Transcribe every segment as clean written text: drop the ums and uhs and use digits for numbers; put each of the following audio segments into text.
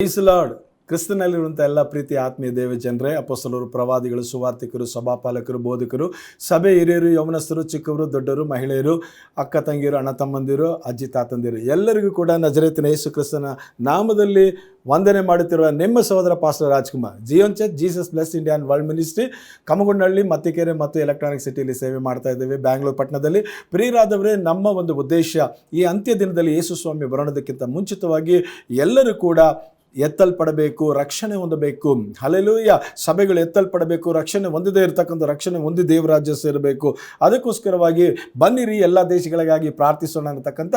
Price lord. ಕ್ರಿಸ್ತನಲ್ಲಿರುವಂಥ ಎಲ್ಲ ಪ್ರೀತಿ ಆತ್ಮೀಯ ದೇವ ಜನರೇ, ಅಪೊಸ್ತಲರು, ಪ್ರವಾದಿಗಳು, ಸುವಾರ್ತಿಕರು, ಸಭಾಪಾಲಕರು, ಬೋಧಕರು, ಸಭೆ ಹಿರಿಯರು, ಯೌವನಸ್ಥರು, ಚಿಕ್ಕವರು, ದೊಡ್ಡವರು, ಮಹಿಳೆಯರು, ಅಕ್ಕ ತಂಗಿಯರು, ಅಣ್ಣ ತಮ್ಮಂದಿರು, ಅಜ್ಜಿ ತಾತಂದಿರು ಎಲ್ಲರಿಗೂ ಕೂಡ ನಜರೇತಿನ ಯೇಸು ಕ್ರಿಸ್ತನ ನಾಮದಲ್ಲಿ ವಂದನೆ ಮಾಡುತ್ತಿರುವ ನಿಮ್ಮ ಸಹೋದರ pastor Rajkumar, Zion church Jesus bless India and world ministry, Kamagondahalli, Mattikere ಮತ್ತು ಎಲೆಕ್ಟ್ರಾನಿಕ್ ಸಿಟಿಯಲ್ಲಿ ಸೇವೆ ಮಾಡ್ತಾ ಇದ್ದೇವೆ, ಬ್ಯಾಂಗ್ಳೂರು ಪಟ್ಟಣದಲ್ಲಿ. ಪ್ರಿಯರಾದವರೇ, ನಮ್ಮ ಒಂದು ಉದ್ದೇಶ ಈ ಅಂತ್ಯ ದಿನದಲ್ಲಿ ಯೇಸು ಸ್ವಾಮಿ ಬರೋಣದಕ್ಕಿಂತ ಮುಂಚಿತವಾಗಿ ಎಲ್ಲರೂ ಕೂಡ ಎತ್ತಲ್ಪಡಬೇಕು, ರಕ್ಷಣೆ ಹೊಂದಬೇಕು. ಹಲ್ಲೆಲೂಯಾ. ಸಭೆಗಳು ಎತ್ತಲ್ಪಡಬೇಕು, ರಕ್ಷಣೆ ಹೊಂದಿದೇ ಇರತಕ್ಕಂಥ ರಕ್ಷಣೆ ಹೊಂದಿ ದೇವರಾಜ್ಯ ಸೇರಬೇಕು. ಅದಕ್ಕೋಸ್ಕರವಾಗಿ ಬನ್ನಿರಿ, ಎಲ್ಲ ದೇಶಗಳಿಗಾಗಿ ಪ್ರಾರ್ಥಿಸೋಣ ಅನ್ನತಕ್ಕಂಥ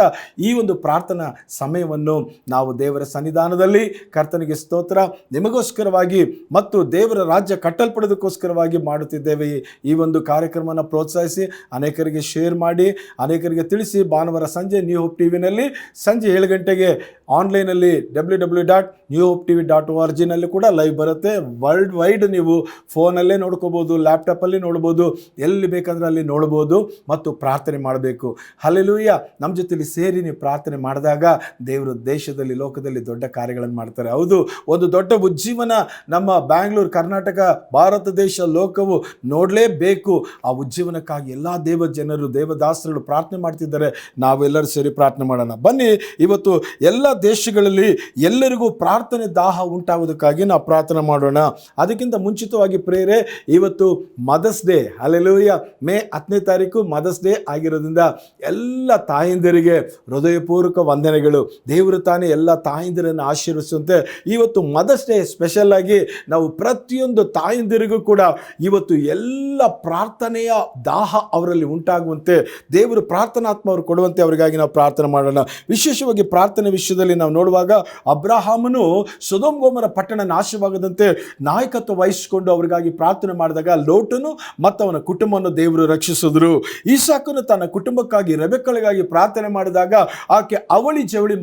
ಈ ಒಂದು ಪ್ರಾರ್ಥನಾ ಸಮಯವನ್ನು ನಾವು ದೇವರ ಸನ್ನಿಧಾನದಲ್ಲಿ ಕರ್ತನಿಗೆ ಸ್ತೋತ್ರ, ನಿಮಗೋಸ್ಕರವಾಗಿ ಮತ್ತು ದೇವರ ರಾಜ್ಯ ಕಟ್ಟಲ್ಪಡೋದಕ್ಕೋಸ್ಕರವಾಗಿ ಮಾಡುತ್ತಿದ್ದೇವೆ. ಈ ಒಂದು ಕಾರ್ಯಕ್ರಮವನ್ನು ಪ್ರೋತ್ಸಾಹಿಸಿ ಅನೇಕರಿಗೆ ಶೇರ್ ಮಾಡಿ, ಅನೇಕರಿಗೆ ತಿಳಿಸಿ. ಭಾನುವಾರ ಸಂಜೆ ನ್ಯೂ ಹೋಪ್ ಟಿವಿನಲ್ಲಿ ಸಂಜೆ 7 ಗಂಟೆಗೆ ಆನ್ಲೈನಲ್ಲಿ www.newhopetv.org ಕೂಡ ಲೈವ್ ಬರುತ್ತೆ. ವರ್ಲ್ಡ್ ವೈಡ್ ನೀವು ಫೋನಲ್ಲೇ ನೋಡ್ಕೋಬೋದು, ಲ್ಯಾಪ್ಟಾಪಲ್ಲಿ ನೋಡ್ಬೋದು, ಎಲ್ಲಿ ಬೇಕಂದ್ರೆ ಅಲ್ಲಿ ನೋಡ್ಬೋದು ಮತ್ತು ಪ್ರಾರ್ಥನೆ ಮಾಡಬೇಕು. ಹಲ್ಲೆಲೂಯಾ. ನಮ್ಮ ಜೊತೆಲಿ ಸೇರಿ ನೀವು ಪ್ರಾರ್ಥನೆ ಮಾಡಿದಾಗ ದೇವರು ದೇಶದಲ್ಲಿ, ಲೋಕದಲ್ಲಿ ದೊಡ್ಡ ಕಾರ್ಯಗಳನ್ನು ಮಾಡ್ತಾರೆ. ಹೌದು, ಒಂದು ದೊಡ್ಡ ಉಜ್ಜೀವನ ನಮ್ಮ ಬ್ಯಾಂಗ್ಳೂರು, ಕರ್ನಾಟಕ, ಭಾರತ ದೇಶ, ಲೋಕವು ನೋಡಲೇಬೇಕು. ಆ ಉಜ್ಜೀವನಕ್ಕಾಗಿ ಎಲ್ಲ ದೇವ ಜನರು, ದೇವದಾಸರು ಪ್ರಾರ್ಥನೆ ಮಾಡ್ತಿದ್ದಾರೆ. ನಾವೆಲ್ಲರೂ ಸೇರಿ ಪ್ರಾರ್ಥನೆ ಮಾಡೋಣ. ಬನ್ನಿ, ಇವತ್ತು ಎಲ್ಲ ದೇಶಗಳಲ್ಲಿ ಎಲ್ಲರಿಗೂ ಪ್ರಾರ್ಥನೆ ದಾಹ ಉಂಟಾಗೋದಕ್ಕಾಗಿ ನಾವು ಪ್ರಾರ್ಥನೆ ಮಾಡೋಣ. ಅದಕ್ಕಿಂತ ಮುಂಚಿತವಾಗಿ ಪ್ರೇರೆ, ಇವತ್ತು ಮದರ್ಸ್ ಡೇ. ಹಲ್ಲೆಲೂಯಾ. ಮೇ 10ನೇ ತಾರೀಕು ಮದರ್ಸ್ ಡೇ ಆಗಿರೋದ್ರಿಂದ ಎಲ್ಲ ತಾಯಂದಿರಿಗೆ ಹೃದಯಪೂರ್ವಕ ವಂದನೆಗಳು. ದೇವರು ತಾನೇ ಎಲ್ಲ ತಾಯಂದಿರನ್ನು ಆಶೀರ್ವಿಸುವಂತೆ ಇವತ್ತು ಮದರ್ಸ್ ಡೇ ಸ್ಪೆಷಲ್ ಆಗಿ ನಾವು ಪ್ರತಿಯೊಂದು ತಾಯಂದಿರಿಗೂ ಕೂಡ ಇವತ್ತು ಎಲ್ಲ ಪ್ರಾರ್ಥನೆಯ ದಾಹ ಅವರಲ್ಲಿ ಉಂಟಾಗುವಂತೆ ದೇವರು ಪ್ರಾರ್ಥನಾತ್ಮ ಅವರು ಕೊಡುವಂತೆ ಅವರಿಗಾಗಿ ನಾವು ಪ್ರಾರ್ಥನೆ ಮಾಡೋಣ. ವಿಶೇಷವಾಗಿ ಪ್ರಾರ್ಥನೆ ವಿಷಯದಲ್ಲಿ ನಾವು ನೋಡುವಾಗ ಅಬ್ರಹಾಮನು ಸೊದೋಮ್ ಗೊಮೋರ ಪಟ್ಟಣ ನಾಶವಾಗದಂತೆ ನಾಯಕತ್ವ ವಹಿಸಿಕೊಂಡು ಅವರಿಗಾಗಿ ಪ್ರಾರ್ಥನೆ ಮಾಡಿದಾಗ ಲೋಟನು ಮತ್ತು ಅವನ ಕುಟುಂಬವನ್ನು ದೇವರು ರಕ್ಷಿಸಿದ್ರು. ಈಸಾಕನು ತನ್ನ ಕುಟುಂಬಕ್ಕಾಗಿ, ರೆಬೆಕ್ಕಳಿಗಾಗಿ ಪ್ರಾರ್ಥನೆ ಮಾಡಿದಾಗ ಆಕೆ ಅವಳಿ ಜವಳಿ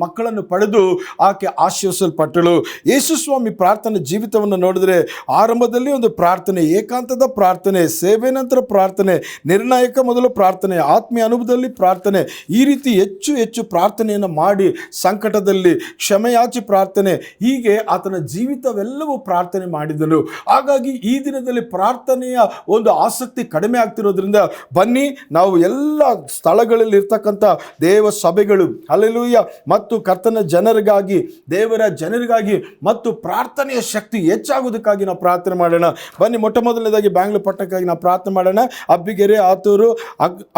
ಮಕ್ಕಳನ್ನು ಪಡೆದು ಆಕೆ ಆಶೀರ್ವಿಸಲ್ಪಟ್ಟಳು. ಯೇಸು ಸ್ವಾಮಿ ಪ್ರಾರ್ಥನೆ ಜೀವಿತವನ್ನು ನೋಡಿದ್ರೆ ಆರಂಭದಲ್ಲಿ ಒಂದು ಪ್ರಾರ್ಥನೆ, ಏಕಾಂತದ ಪ್ರಾರ್ಥನೆ, ಸೇವೆ ನಂತರ ಪ್ರಾರ್ಥನೆ, ನಿರ್ಣಾಯಕ ಮೊದಲು ಪ್ರಾರ್ಥನೆ, ಆತ್ಮೀಯ ಅನುಭವದಲ್ಲಿ ಪ್ರಾರ್ಥನೆ, ಈ ರೀತಿ ಹೆಚ್ಚು ಹೆಚ್ಚು ಪ್ರಾರ್ಥನೆಯನ್ನು ಮಾಡಿ ಸಂಕಟದಲ್ಲಿ ಕ್ಷಮೆಯಾಚಿ ಪ್ರಾರ್ಥನೆ, ಹೀಗೆ ಆತನ ಜೀವಿತವೆಲ್ಲವೂ ಪ್ರಾರ್ಥನೆ ಮಾಡಿದನು. ಹಾಗಾಗಿ ಈ ದಿನದಲ್ಲಿ ಪ್ರಾರ್ಥನೆಯ ಒಂದು ಆಸಕ್ತಿ ಕಡಿಮೆ ಆಗ್ತಿರೋದ್ರಿಂದ ಬನ್ನಿ, ನಾವು ಎಲ್ಲ ಸ್ಥಳಗಳಲ್ಲಿ ಇರ್ತಕ್ಕಂಥ ದೇವ ಸಭೆಗಳು, ಹಲ್ಲೆಲೂಯಾ, ಮತ್ತು ಕರ್ತನ ಜನರಿಗಾಗಿ, ದೇವರ ಜನರಿಗಾಗಿ ಮತ್ತು ಪ್ರಾರ್ಥನೆಯ ಶಕ್ತಿ ಹೆಚ್ಚಾಗೋದಕ್ಕಾಗಿ ನಾವು ಪ್ರಾರ್ಥನೆ ಮಾಡೋಣ. ಬನ್ನಿ, ಮೊಟ್ಟ ಮೊದಲನೇದಾಗಿ ಬ್ಯಾಂಗ್ಳೂರು ಪಟ್ಟಣಕ್ಕಾಗಿ ನಾವು ಪ್ರಾರ್ಥನೆ ಮಾಡೋಣ. Abbigere, Athur,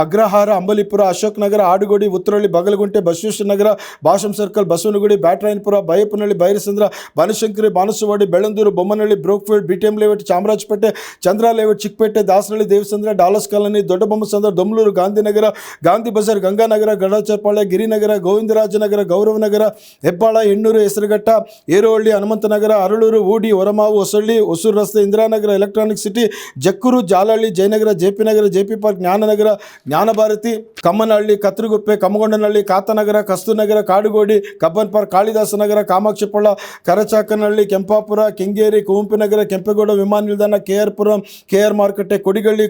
Agrahara, Ambalipura, Ashok Nagar, Adugodi, Uttarahalli, Bagalagunte, Basaveshwara Nagar, Bhashyam circle, Basavanagudi, Byatarayanapura, Baiyappanahalli, Byrasandra, Banashankari, Banaswadi, Bellandur, Bommanahalli, Brookefield, BTM layout, Chamarajpet, Chandra layout, Chickpet, Dasarahalli, Devasandra, Dollars colony, Doddabommasandra, Domlur, Gandhinagar, Gandhi Bazaar, Ganganagar, Gadacharapalya, Girinagar, Govindarajanagar, Gauravanagar, Hebbal, Hennur, Hesaraghatta, Herohalli, Hanumanthanagar, Aralur, Hoodi, Horamavu, Hosahalli, Hosur ರಸ್ತೆ, Indiranagar, electronic city, Jakkur, Jalahalli, Jayanagar, JP Nagar, JP park, Jnananagar, Jnanabharathi, Kammanahalli, Kathriguppe, Kammagondanahalli, Kathanagar, Kasturinagar, Kadugodi, Cubbon park, Kalidasanagar, Kamakshipalya, Karachakanahalli, Kempapura, Kengeri, Kuvempunagar, Kempegowda ವಿಮಾನ ನಿಲ್ದಾಣ, KR ಪುರಂ, KR ಮಾರುಕಟ್ಟೆ, Kodigehalli,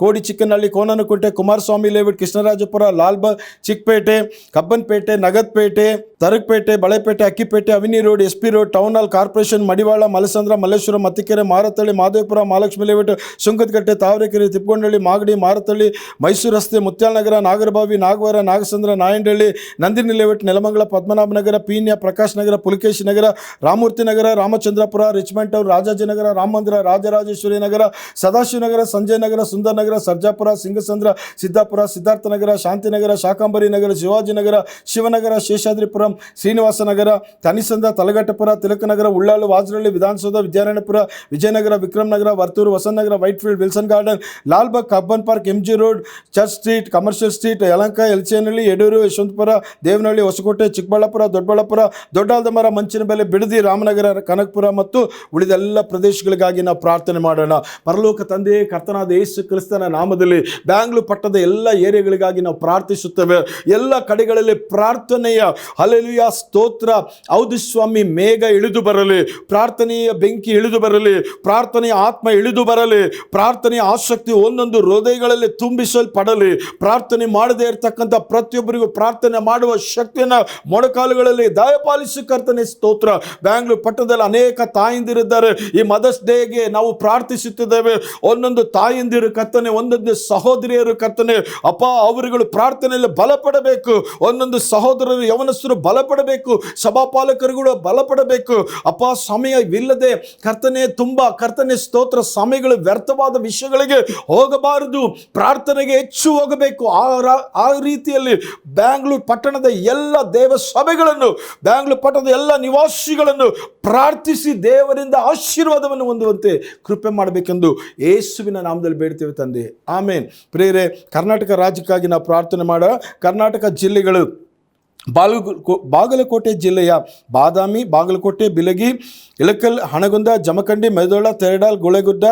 Kodi Chikkanahalli, Konanakunte, Kumaraswamy layout, Krishnarajapura, Lalbagh, Chickpet, Cubbonpet, Nagarathpet, Tharagupet, Balepet, Akkipet, avenue road, SP road, town hall, corporation, Madiwala, Malasandra, Malleshwaram, Mattikere, Marathahalli, Mahadevapura, Mahalakshmi layout, Sunkadakatte, Tavarekere, Thippagondanahalli, Magadi, Marathahalli, Mysore ರಸ್ತೆ, ಮುತ್ಯಾಲನಗರ, ನಾಗರಬಾವಿ, ನಾಗವಾರ, ನಾಗಸಂದ್ರ, ನಾಯಂಡಹಳ್ಳಿ, ನಂದಿನಿ ಲೇಔಟ್, ನೆಲಮಂಗಲ, ಪದ್ಮನಾಭನಗರ, ಪೀಣ್ಯ, ಪ್ರಕಾಶ್ ನಗರ, ಪುಲಕೇಶಿ ನಗರ, Ramurthy Nagar, Ramachandrapura, Richmond town, Rajajinagar, Rama Mandira, Rajarajeshwari Nagar, Sadashivanagar, Sanjay Nagar, Sundar Nagar, Sarjapur, Singasandra, Siddapura, Siddharthanagar, Shantinagar, Shakambari Nagar, Shivajinagar, Shivanagar, Seshadripuram, Srinivasa Nagar, Thanisandra, Talaghattapura, Tilaknagar, Ullal, Vajarahalli, Vidhana Soudha, Vidyaranyapura, Vijayanagar, Vikram Nagar, Varthur, Vasanthnagar, Whitefield, Wilson garden, Lalbagh, Cubbon park, MG road, church street, commercial street, Yelahanka, Yelachenahalli, Yediyur, Yeshwanthpur, Devanahalli, Hoskote, Chikkaballapur, Doddaballapur, Doddaaladamara, Manchanabele, Bidadi, Ramanagara, Kanakapura ಮತ್ತು ಉಳಿದೆಲ್ಲ ಪ್ರದೇಶಗಳಿಗಾಗಿ ನಾವು ಪ್ರಾರ್ಥನೆ ಮಾಡೋಣ. ಪರಲೋಕ ತಂದೆ, ಕರ್ತನಾದ ಯೇಸು ಕ್ರಿಸ್ತನ ನಾಮದಲ್ಲಿ ಬ್ಯಾಂಗ್ಳೂರು ಪಟ್ಟಣದ ಎಲ್ಲ ಏರಿಯಾಗಳಿಗಾಗಿ ನಾವು ಪ್ರಾರ್ಥಿಸುತ್ತೇವೆ. ಎಲ್ಲ ಕಡೆಗಳಲ್ಲಿ ಪ್ರಾರ್ಥನೆಯ ಹಲ್ಲೆಲೂಯಾ ಸ್ತೋತ್ರ. ಹೌದು ಸ್ವಾಮಿ, ಮೇಘ ಇಳಿದು ಬರಲಿ, ಪ್ರಾರ್ಥನೆಯ ಬೆಂಕಿ ಇಳಿದು ಬರಲಿ, ಪ್ರಾರ್ಥನೆಯ ಆತ್ಮ ಇಳಿದು ಬರಲಿ, ಪ್ರಾರ್ಥನೆಯ ಆಸಕ್ತಿ ಒಂದೊಂದು ಹೃದಯಗಳಲ್ಲಿ ತುಂಬಿಸಲ್ಪಡಲಿ. ಪ್ರಾರ್ಥನೆ ಮಾಡದೇ ಇರತಕ್ಕಂಥ ಪ್ರತಿಯೊಬ್ಬರಿಗೂ ಪ್ರಾರ್ಥನೆ ಮಾಡುವ ಶಕ್ತಿಯನ್ನು ಮೊಣಕಾಲುಗಳಲ್ಲಿ ದಯಪಾಲಿಸಿ ಕರ್ತನೆ ಕರ್ತನೆ ಸ್ತೋತ್ರ. ಬ್ಯಾಂಗ್ಳೂರು ಪಟ್ಟಣದಲ್ಲಿ ಅನೇಕ ತಾಯಂದಿರಿದ್ದಾರೆ. ಈ ಮದರ್ಸ್ ಡೇಗೆ ನಾವು ಪ್ರಾರ್ಥಿಸುತ್ತಿದ್ದೇವೆ. ಒಂದೊಂದು ತಾಯಂದಿರು ಕರ್ತನೆ, ಒಂದೊಂದು ಸಹೋದರಿಯರು ಕರ್ತನೆ, ಅಪ್ಪ ಅವರುಗಳು ಪ್ರಾರ್ಥನೆಯಲ್ಲಿ ಬಲಪಡಬೇಕು. ಒಂದೊಂದು ಸಹೋದರರು ಯವನಸ್ಥರು ಬಲಪಡಬೇಕು, ಸಭಾಪಾಲಕರುಗಳು ಬಲಪಡಬೇಕು. ಅಪ್ಪ ಸಮಯವಿಲ್ಲದೆ ಕರ್ತನೆ ಕರ್ತನೆ ಸ್ತೋತ್ರ ಸಮಯಗಳು ವ್ಯರ್ಥವಾದ ವಿಷಯಗಳಿಗೆ ಹೋಗಬಾರದು, ಪ್ರಾರ್ಥನೆಗೆ ಹೆಚ್ಚು ಹೋಗಬೇಕು. ಆ ರೀತಿಯಲ್ಲಿ ಬ್ಯಾಂಗ್ಳೂರು ಪಟ್ಟಣದ ಎಲ್ಲ ದೇವ ಸಭೆಗಳನ್ನು, ಬ್ಯಾಂಗ್ಳೂರು ಪಟ್ಟಣದ ಎಲ್ಲ ನಿವಾಸಿಗಳನ್ನು ಪ್ರಾರ್ಥಿಸಿ ದೇವರಿಂದ ಆಶೀರ್ವಾದವನ್ನು ಹೊಂದುವಂತೆ ಕೃಪೆ ಮಾಡಬೇಕೆಂದು ಯೇಸುವಿನ ನಾಮದಲ್ಲಿ ಬೇಡ್ತೇವೆ ತಂದೆ. ಆಮೇನ್. ಪ್ರಿಯರೇ, ಕರ್ನಾಟಕ ರಾಜ್ಯಕ್ಕಾಗಿ ನಾವು ಪ್ರಾರ್ಥನೆ ಮಾಡ. ಕರ್ನಾಟಕ ಜಿಲ್ಲೆಗಳು ಬಾಗಲಕೋಟೆ ಜಿಲ್ಲೆಯ ಬಾದಾಮಿ, ಬಾಗಲಕೋಟೆ, ಬಿಲಗಿ, ಇಳಕಲ್, ಹಣಗುಂದ, ಜಮಖಂಡಿ, ಮೆದೋಳ, ತೆರಡಾಲ್, ಗುಳೆಗುಡ್ಡ.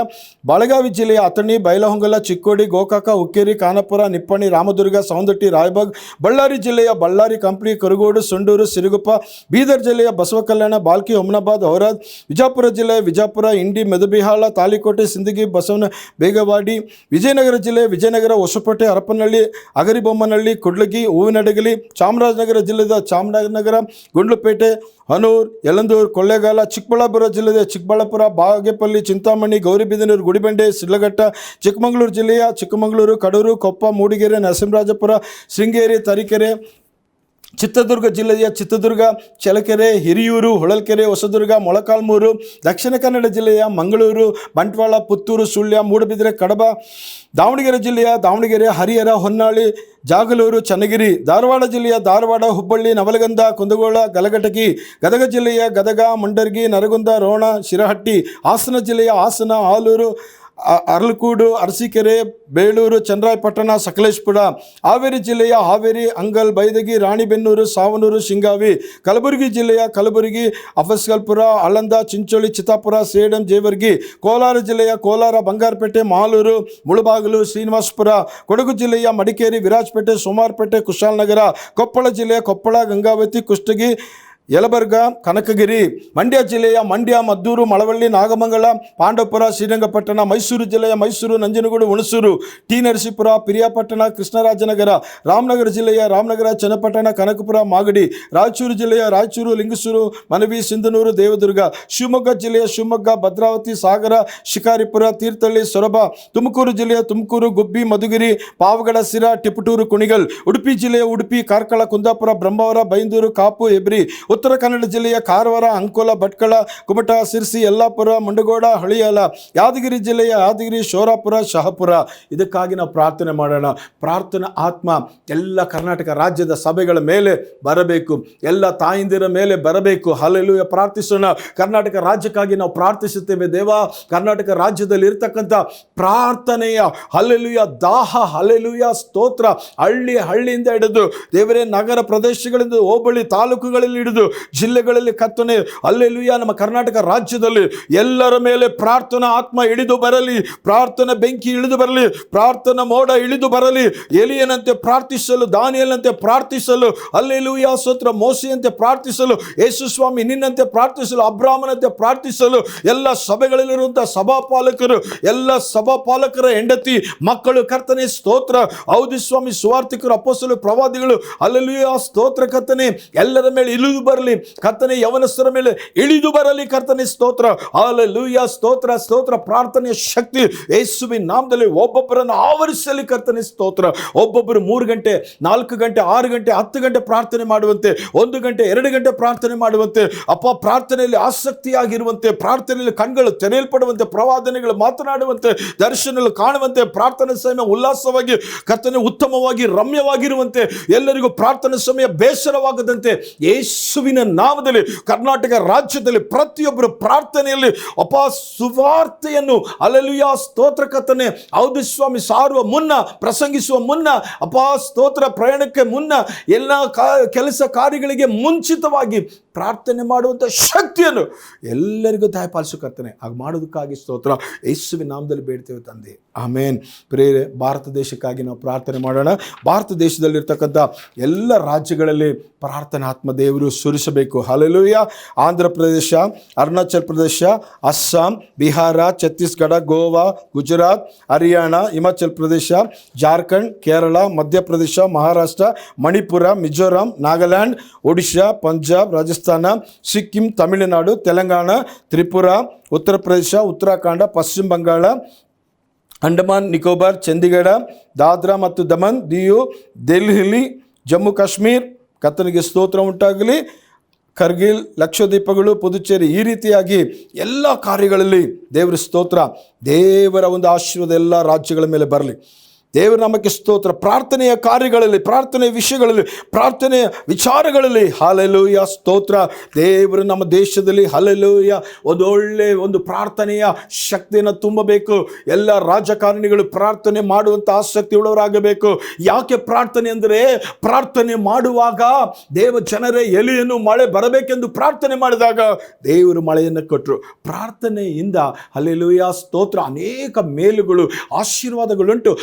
ಬೆಳಗಾವಿ ಜಿಲ್ಲೆಯ ಅಥಣಿ, ಬೈಲಹೊಂಗಲ, ಚಿಕ್ಕೋಡಿ, ಗೋಕಾಕ, ಹುಕ್ಕೇರಿ, ಖಾನಾಪುರ, ನಿಪ್ಪಾಣಿ, ರಾಮದುರ್ಗ, ಸೌಂದಟ್ಟಿ, ರಾಯಬಾಗ್. ಬಳ್ಳಾರಿ ಜಿಲ್ಲೆಯ ಬಳ್ಳಾರಿ, ಕಂಪ್ಲಿ, ಕರಗೋಡು, ಸಂಡೂರು, ಸಿರುಗುಪ್ಪ. ಬೀದರ್ ಜಿಲ್ಲೆಯ ಬಸವಕಲ್ಯಾಣ, ಬಾಲ್ಕಿ, ಹುಮನಾಬಾದ್, ಔರಾದ್. ವಿಜಯಪುರ ಜಿಲ್ಲೆಯ ವಿಜಯಪುರ, ಇಂಡಿ, ಮೆದಬಿಹಾಳ, ತಾಳಿಕೋಟೆ, ಸಿಂದಗಿ, ಬಸವನ ಬೇಗವಾಡಿ. ವಿಜಯನಗರ ಜಿಲ್ಲೆಯ ವಿಜಯನಗರ, ಹೊಸಪೇಟೆ, ಹರಪನಹಳ್ಳಿ, ಅಗರಿಬೊಮ್ಮನಹಳ್ಳಿ, ಕುಡ್ಲಗಿ, ಹೂವಿನಡಗಲಿ. ಚಾಮರಾಜನಗರ ಜಿಲ್ಲೆಯ ಚಾಮರಾಜನಗರ, ಗುಂಡ್ಲುಪೇಟೆ, ಹನೂರು, ಯಳಂದೂರು, ಕೊಳ್ಳೇಗಾಲ. ಚಿಕ್ಕಬಳ್ಳಾಪುರ ಜಿಲ್ಲೆಯ ಚಿಕ್ಕಬಳ್ಳಾಪುರ, ಬಾಗೇಪಲ್ಲಿ, ಚಿಂತಾಮಣಿ, ಗೌರಿಬಿದನೂರು, ಗುಡಿಬಂಡೆ, ಶಿಡ್ಲಘಟ್ಟ. ಚಿಕ್ಕಮಗಳೂರು ಜಿಲ್ಲೆಯ ಚಿಕ್ಕಮಗಳೂರು, ಕಡೂರು, ಕೊಪ್ಪ, ಮೂಡಿಗೆರೆ, ನರಸಿಂಹರಾಜಪುರ, ಶೃಂಗೇರಿ, ತರೀಕೆರೆ. ಚಿತ್ರದುರ್ಗ ಜಿಲ್ಲೆಯ ಚಿತ್ರದುರ್ಗ, ಚಳ್ಳಕೆರೆ, ಹಿರಿಯೂರು, ಹೊಳಲ್ಕೆರೆ, ಹೊಸದುರ್ಗ, ಮೊಳಕಾಲ್ಮೂರು. ದಕ್ಷಿಣ ಕನ್ನಡ ಜಿಲ್ಲೆಯ ಮಂಗಳೂರು, ಬಂಟ್ವಾಳ, ಪುತ್ತೂರು, ಸುಳ್ಯ, ಮೂಡಬಿದ್ರೆ, ಕಡಬ. ದಾವಣಗೆರೆ ಜಿಲ್ಲೆಯ ದಾವಣಗೆರೆ, ಹರಿಹರ, ಹೊನ್ನಾಳಿ, ಜಾಗಲೂರು, ಚನ್ನಗಿರಿ. ಧಾರವಾಡ ಜಿಲ್ಲೆಯ ಧಾರವಾಡ, ಹುಬ್ಬಳ್ಳಿ, ನವಲಗಂದ, ಕುಂದಗೋಳ, ಗಲಘಟಕಿ. ಗದಗ ಜಿಲ್ಲೆಯ ಗದಗ, ಮಂಡರ್ಗಿ, ನರಗುಂದ, ರೋಣ, ಶಿರಹಟ್ಟಿ. ಹಾಸನ ಜಿಲ್ಲೆಯ ಹಾಸನ, ಆಲೂರು, ಅರಳಕೂಡು, ಅರಸೀಕೆರೆ, ಬೇಳೂರು, ಚನ್ನರಾಯಪಟ್ಟಣ, ಸಕಲೇಶಪುರ. ಹಾವೇರಿ ಜಿಲ್ಲೆಯ ಹಾವೇರಿ, ಅಂಗಲ್, ಬೈದಗಿ, ರಾಣಿಬೆನ್ನೂರು, ಸಾವನೂರು, ಶಿಂಗಾವಿ. ಕಲಬುರಗಿ ಜಿಲ್ಲೆಯ ಕಲಬುರಗಿ, ಅಫಸ್ಕಲ್ಪುರ, ಆಳಂದ, ಚಿಂಚೋಳಿ, ಚಿತ್ತಾಪುರ, ಸೇಡಂ, ಜೇವರ್ಗಿ. ಕೋಲಾರ ಜಿಲ್ಲೆಯ ಕೋಲಾರ, ಬಂಗಾರಪೇಟೆ, ಮಾಲೂರು, ಮುಳಬಾಗಿಲು, ಶ್ರೀನಿವಾಸಪುರ. ಕೊಡಗು ಜಿಲ್ಲೆಯ ಮಡಿಕೇರಿ, ವಿರಾಜಪೇಟೆ, ಸೋಮಾರಪೇಟೆ, ಕುಶಾಲನಗರ. ಕೊಪ್ಪಳ ಜಿಲ್ಲೆಯ ಕೊಪ್ಪಳ, ಗಂಗಾವತಿ, ಕುಷ್ಟಗಿ, ಯಲಬರ್ಗ, ಕನಕಗಿರಿ. ಮಂಡ್ಯ ಜಿಲ್ಲೆಯ ಮಂಡ್ಯ, ಮದ್ದೂರು, ಮಳವಳ್ಳಿ, ನಾಗಮಂಗಲ, ಪಾಂಡವಪುರ, ಶ್ರೀರಂಗಪಟ್ಟಣ. ಮೈಸೂರು ಜಿಲ್ಲೆಯ ಮೈಸೂರು, ನಂಜನಗೂಡು, ಹುಣಸೂರು, ಟಿ ನರಸೀಪುರ, ಪಿರಿಯಾಪಟ್ಟಣ, ಕೃಷ್ಣರಾಜನಗರ. ರಾಮನಗರ ಜಿಲ್ಲೆಯ ರಾಮನಗರ, ಚನ್ನಪಟ್ಟಣ, ಕನಕಪುರ, ಮಾಗಡಿ. ರಾಯಚೂರು ಜಿಲ್ಲೆಯ ರಾಯಚೂರು, ಲಿಂಗಸೂರು, ಮನವಿ, ಸಿಂಧನೂರು, ದೇವದುರ್ಗ. ಶಿವಮೊಗ್ಗ ಜಿಲ್ಲೆಯ ಶಿವಮೊಗ್ಗ, ಭದ್ರಾವತಿ, ಸಾಗರ, ಶಿಕಾರಿಪುರ, ತೀರ್ಥಹಳ್ಳಿ, ಸೊರಬ. ತುಮಕೂರು ಜಿಲ್ಲೆಯ ತುಮಕೂರು, ಗುಬ್ಬಿ, ಮಧುಗಿರಿ, ಪಾವಗಡ, ಸಿರಾ, ಟಿಪಟೂರು, ಕುಣಿಗಲ್. ಉಡುಪಿ ಜಿಲ್ಲೆಯ ಉಡುಪಿ, ಕಾರ್ಕಳ, ಕುಂದಾಪುರ, ಬ್ರಹ್ಮಾವರ, ಬೈಂದೂರು, ಕಾಪು, ಹೆಬ್ರಿ. ಉತ್ತರ ಕನ್ನಡ ಜಿಲ್ಲೆಯ ಕಾರವಾರ, ಅಂಕೋಲ, ಭಟ್ಕಳ, ಕುಮಟ, ಸಿರ್ಸಿ, ಯಲ್ಲಾಪುರ, ಮುಂಡಗೋಡ, ಹಳಿಯಾಲ. ಯಾದಗಿರಿ ಜಿಲ್ಲೆಯ ಯಾದಗಿರಿ, ಶೋರಾಪುರ, ಶಹಾಪುರ. ಇದಕ್ಕಾಗಿ ನಾವು ಪ್ರಾರ್ಥನೆ ಮಾಡೋಣ. ಪ್ರಾರ್ಥನಾ ಆತ್ಮ ಎಲ್ಲ ಕರ್ನಾಟಕ ರಾಜ್ಯದ ಸಭೆಗಳ ಮೇಲೆ ಬರಬೇಕು, ಎಲ್ಲ ತಾಯಂದಿರ ಮೇಲೆ ಬರಬೇಕು. ಹಲ್ಲೆಲೂಯಾ. ಪ್ರಾರ್ಥಿಸೋಣ. ಕರ್ನಾಟಕ ರಾಜ್ಯಕ್ಕಾಗಿ ನಾವು ಪ್ರಾರ್ಥಿಸುತ್ತೇವೆ. ದೇವ, ಕರ್ನಾಟಕ ರಾಜ್ಯದಲ್ಲಿ ಇರ್ತಕ್ಕಂಥ ಪ್ರಾರ್ಥನೆಯ ಹಲ್ಲೆಲೂಯಾ ದಾಹ, ಹಲ್ಲೆಲೂಯಾ ಸ್ತೋತ್ರ, ಹಳ್ಳಿಯಿಂದ ಹಿಡಿದು ದೇವರೇ ನಗರ ಪ್ರದೇಶಗಳಿಂದ ಹೋಬಳಿ ತಾಲೂಕುಗಳಲ್ಲಿ ಹಿಡಿದು ಜಿಲ್ಲೆಗಳಲ್ಲಿ ಕರ್ತನೆ ಹಲ್ಲೆಲೂಯಾ ನಮ್ಮ ಕರ್ನಾಟಕ ರಾಜ್ಯದಲ್ಲಿ ಎಲ್ಲರ ಮೇಲೆ ಪ್ರಾರ್ಥನಾ ಆತ್ಮ ಇಳಿದು ಬರಲಿ, ಪ್ರಾರ್ಥನಾ ಬೆಂಕಿ ಇಳಿದು ಬರಲಿ, ಪ್ರಾರ್ಥನಾ ಮೋಡ ಇಳಿದು ಬರಲಿ. ಎಲಿಯನಂತೆ ಪ್ರಾರ್ಥಿಸಲು, ದಾನಿಯೇಲನಂತೆ ಪ್ರಾರ್ಥಿಸಲು, ಹಲ್ಲೆಲೂಯಾ ಸ್ತೋತ್ರ, ಮೋಶೆಯಂತೆ ಪ್ರಾರ್ಥಿಸಲು, ಯೇಸು ಸ್ವಾಮಿ ನಿನ್ನಂತೆ ಪ್ರಾರ್ಥಿಸಲು, ಅಬ್ರಾಮನಂತೆ ಪ್ರಾರ್ಥಿಸಲು ಎಲ್ಲ ಸಭೆಗಳಲ್ಲಿರುವಂಥ ಸಭಾಪಾಲಕರು, ಎಲ್ಲ ಸಭಾಪಾಲಕರ ಹೆಂಡತಿ ಮಕ್ಕಳು ಕರ್ತನೆ ಸ್ತೋತ್ರ. ಹೌದು ಸ್ವಾಮಿ, ಸುವಾರ್ತಿಕರು, ಅಪೊಸ್ತಲರು, ಪ್ರವಾದಿಗಳು, ಹಲ್ಲೆಲೂಯಾ ಸ್ತೋತ್ರ ಕರ್ತನೆ ಎಲ್ಲರ ಮೇಲೆ ಇಳಿದು ಬರಲಿ ಕರ್ತನೆ, ಯವನಸ್ಥರ ಮೇಲೆ ಇಳಿದು ಬರಲಿ ಕರ್ತನೆ ಸ್ತೋತ್ರ. ಹಲ್ಲೆಲೂಯಾ ಸ್ತೋತ್ರ ಸ್ತೋತ್ರ. ಪ್ರಾರ್ಥನೆಯ ಶಕ್ತಿ ಯೇಸುವಿನ ನಾಮದಲ್ಲಿ ಒಬ್ಬೊಬ್ಬರನ್ನು ಆವರಿಸಲಿ ಕರ್ತನೆ ಸ್ತೋತ್ರ. ಒಬ್ಬೊಬ್ಬರು 3 ಗಂಟೆ, 4 ಗಂಟೆ, 6 ಗಂಟೆ, 10 ಗಂಟೆ ಪ್ರಾರ್ಥನೆ ಮಾಡುವಂತೆ, 1 ಗಂಟೆ, 2 ಗಂಟೆ ಪ್ರಾರ್ಥನೆ ಮಾಡುವಂತೆ, ಅಪ್ಪ ಪ್ರಾರ್ಥನೆಯಲ್ಲಿ ಆಸಕ್ತಿಯಾಗಿರುವಂತೆ, ಪ್ರಾರ್ಥನೆಯಲ್ಲಿ ಕಣ್ಗಳು ತೆರೆಯಲ್ಪಡುವಂತೆ, ಪ್ರವಾದನೆಗಳು ಮಾತನಾಡುವಂತೆ, ದರ್ಶನಗಳು ಕಾಣುವಂತೆ, ಪ್ರಾರ್ಥನೆ ಸಮಯ ಉಲ್ಲಾಸವಾಗಿ ಕರ್ತನೆ ಉತ್ತಮವಾಗಿ ರಮ್ಯವಾಗಿರುವಂತೆ, ಎಲ್ಲರಿಗೂ ಪ್ರಾರ್ಥನೆ ಸಮಯ ಬೇಸರವಾಗದಂತೆ ಯೇಸುವಿನ ನಾಮದಲ್ಲಿ ಕರ್ನಾಟಕ ರಾಜ್ಯದಲ್ಲಿ ಪ್ರತಿಯೊಬ್ಬರು ಪ್ರಾರ್ಥನೆಯಲ್ಲಿ ಅಪ್ಪ ಸುವಾರ್ತೆಯನ್ನು ಹಲ್ಲೆಲೂಯಾ ಸ್ತೋತ್ರ ಕರ್ತನೆ ಹೌದು ಸ್ವಾಮಿ ಸಾರುವ ಮುನ್ನ, ಪ್ರಸಂಗಿಸುವ ಮುನ್ನ, ಅಪ್ಪ ಸ್ತೋತ್ರ ಪ್ರಯಾಣಕ್ಕೆ ಮುನ್ನ, ಎಲ್ಲ ಕೆಲಸ ಕಾರ್ಯಗಳಿಗೆ ಮುಂಚಿತವಾಗಿ ಪ್ರಾರ್ಥನೆ ಮಾಡುವಂಥ ಶಕ್ತಿಯನ್ನು ಎಲ್ಲರಿಗೂ ದಯಪಾಲಿಸು ಕರ್ತನೆ. ಹಾಗೆ ಮಾಡೋದಕ್ಕಾಗಿ ಸ್ತೋತ್ರ ಯೇಸುವಿನ ನಾಮದಲ್ಲಿ ಬೇಡ್ತೇವೆ ತಂದೆ. ಆಮೇನ್. ಪ್ರಿಯರೇ, ಭಾರತ ದೇಶಕ್ಕಾಗಿ ನಾವು ಪ್ರಾರ್ಥನೆ ಮಾಡೋಣ. ಭಾರತ ದೇಶದಲ್ಲಿರ್ತಕ್ಕಂಥ ಎಲ್ಲ ರಾಜ್ಯಗಳಲ್ಲಿ ಪ್ರಾರ್ಥನೆ ಆತ್ಮ ದೇವರು ಸುರಿಸಬೇಕು. ಹಲ್ಲೆಲೂಯಾ. ಆಂಧ್ರ ಪ್ರದೇಶ, ಅರುಣಾಚಲ್ ಪ್ರದೇಶ, ಅಸ್ಸಾಂ, ಬಿಹಾರ, ಛತ್ತೀಸ್ಗಢ, ಗೋವಾ, ಗುಜರಾತ್, ಹರಿಯಾಣ, ಹಿಮಾಚಲ್ ಪ್ರದೇಶ, ಜಾರ್ಖಂಡ್, ಕೇರಳ, ಮಧ್ಯಪ್ರದೇಶ, ಮಹಾರಾಷ್ಟ್ರ, ಮಣಿಪುರ, ಮಿಜೋರಾಂ, ನಾಗಾಲ್ಯಾಂಡ್, ಒಡಿಶಾ, ಪಂಜಾಬ್, ರಾಜಸ್ಥಾನ್, ರಾಜಸ್ಥಾನ, ಸಿಕ್ಕಿಂ, ತಮಿಳುನಾಡು, ತೆಲಂಗಾಣ, ತ್ರಿಪುರಾ, ಉತ್ತರ ಪ್ರದೇಶ, ಉತ್ತರಾಖಂಡ, ಪಶ್ಚಿಮ ಬಂಗಾಳ, ಅಂಡಮಾನ್ ನಿಕೋಬಾರ್, ಚಂಡೀಗಢ, ದಾದ್ರಾ ಮತ್ತು ದಮನ್, ದಿಯು, ದೆಹಲಿ, ಜಮ್ಮು ಕಾಶ್ಮೀರ್, ಕರ್ತನಿಗೆ ಸ್ತೋತ್ರ ಉಂಟಾಗಲಿ, ಕರ್ಗಿಲ್, ಲಕ್ಷದ್ವೀಪಗಳು, ಪುದುಚೇರಿ, ಈ ರೀತಿಯಾಗಿ ಎಲ್ಲ ಕಾರ್ಯಗಳಲ್ಲಿ ದೇವರ ಸ್ತೋತ್ರ, ದೇವರ ಒಂದು ಆಶೀರ್ವಾದ ಎಲ್ಲ ರಾಜ್ಯಗಳ ಮೇಲೆ ಬರಲಿ. ದೇವರ ನಾಮಕ್ಕೆ ಸ್ತೋತ್ರ. ಪ್ರಾರ್ಥನೆಯ ಕಾರ್ಯಗಳಲ್ಲಿ, ಪ್ರಾರ್ಥನೆಯ ವಿಷಯಗಳಲ್ಲಿ, ಪ್ರಾರ್ಥನೆಯ ವಿಚಾರಗಳಲ್ಲಿ ಹಲ್ಲೆಲೂಯಾ ಸ್ತೋತ್ರ. ದೇವರು ನಮ್ಮ ದೇಶದಲ್ಲಿ ಹಲ್ಲೆಲೂಯಾ ಒಂದು ಪ್ರಾರ್ಥನೆಯ ಶಕ್ತಿಯನ್ನು ತುಂಬಬೇಕು. ಎಲ್ಲ ರಾಜಕಾರಣಿಗಳು ಪ್ರಾರ್ಥನೆ ಮಾಡುವಂಥ ಆಸಕ್ತಿ ಉಳ್ಳವರಾಗಬೇಕು. ಯಾಕೆ ಪ್ರಾರ್ಥನೆ ಅಂದರೆ, ಪ್ರಾರ್ಥನೆ ಮಾಡುವಾಗ ದೇವ ಜನರೇ ಎಲೆಯನ್ನು ಮಳೆ ಬರಬೇಕೆಂದು ಪ್ರಾರ್ಥನೆ ಮಾಡಿದಾಗ ದೇವರು ಮಳೆಯನ್ನು ಕೊಟ್ಟರು. ಪ್ರಾರ್ಥನೆಯಿಂದ ಹಲ್ಲೆಲೂಯಾ ಸ್ತೋತ್ರ ಅನೇಕ ಮೇಲುಗಳು, ಆಶೀರ್ವಾದಗಳುಂಟು.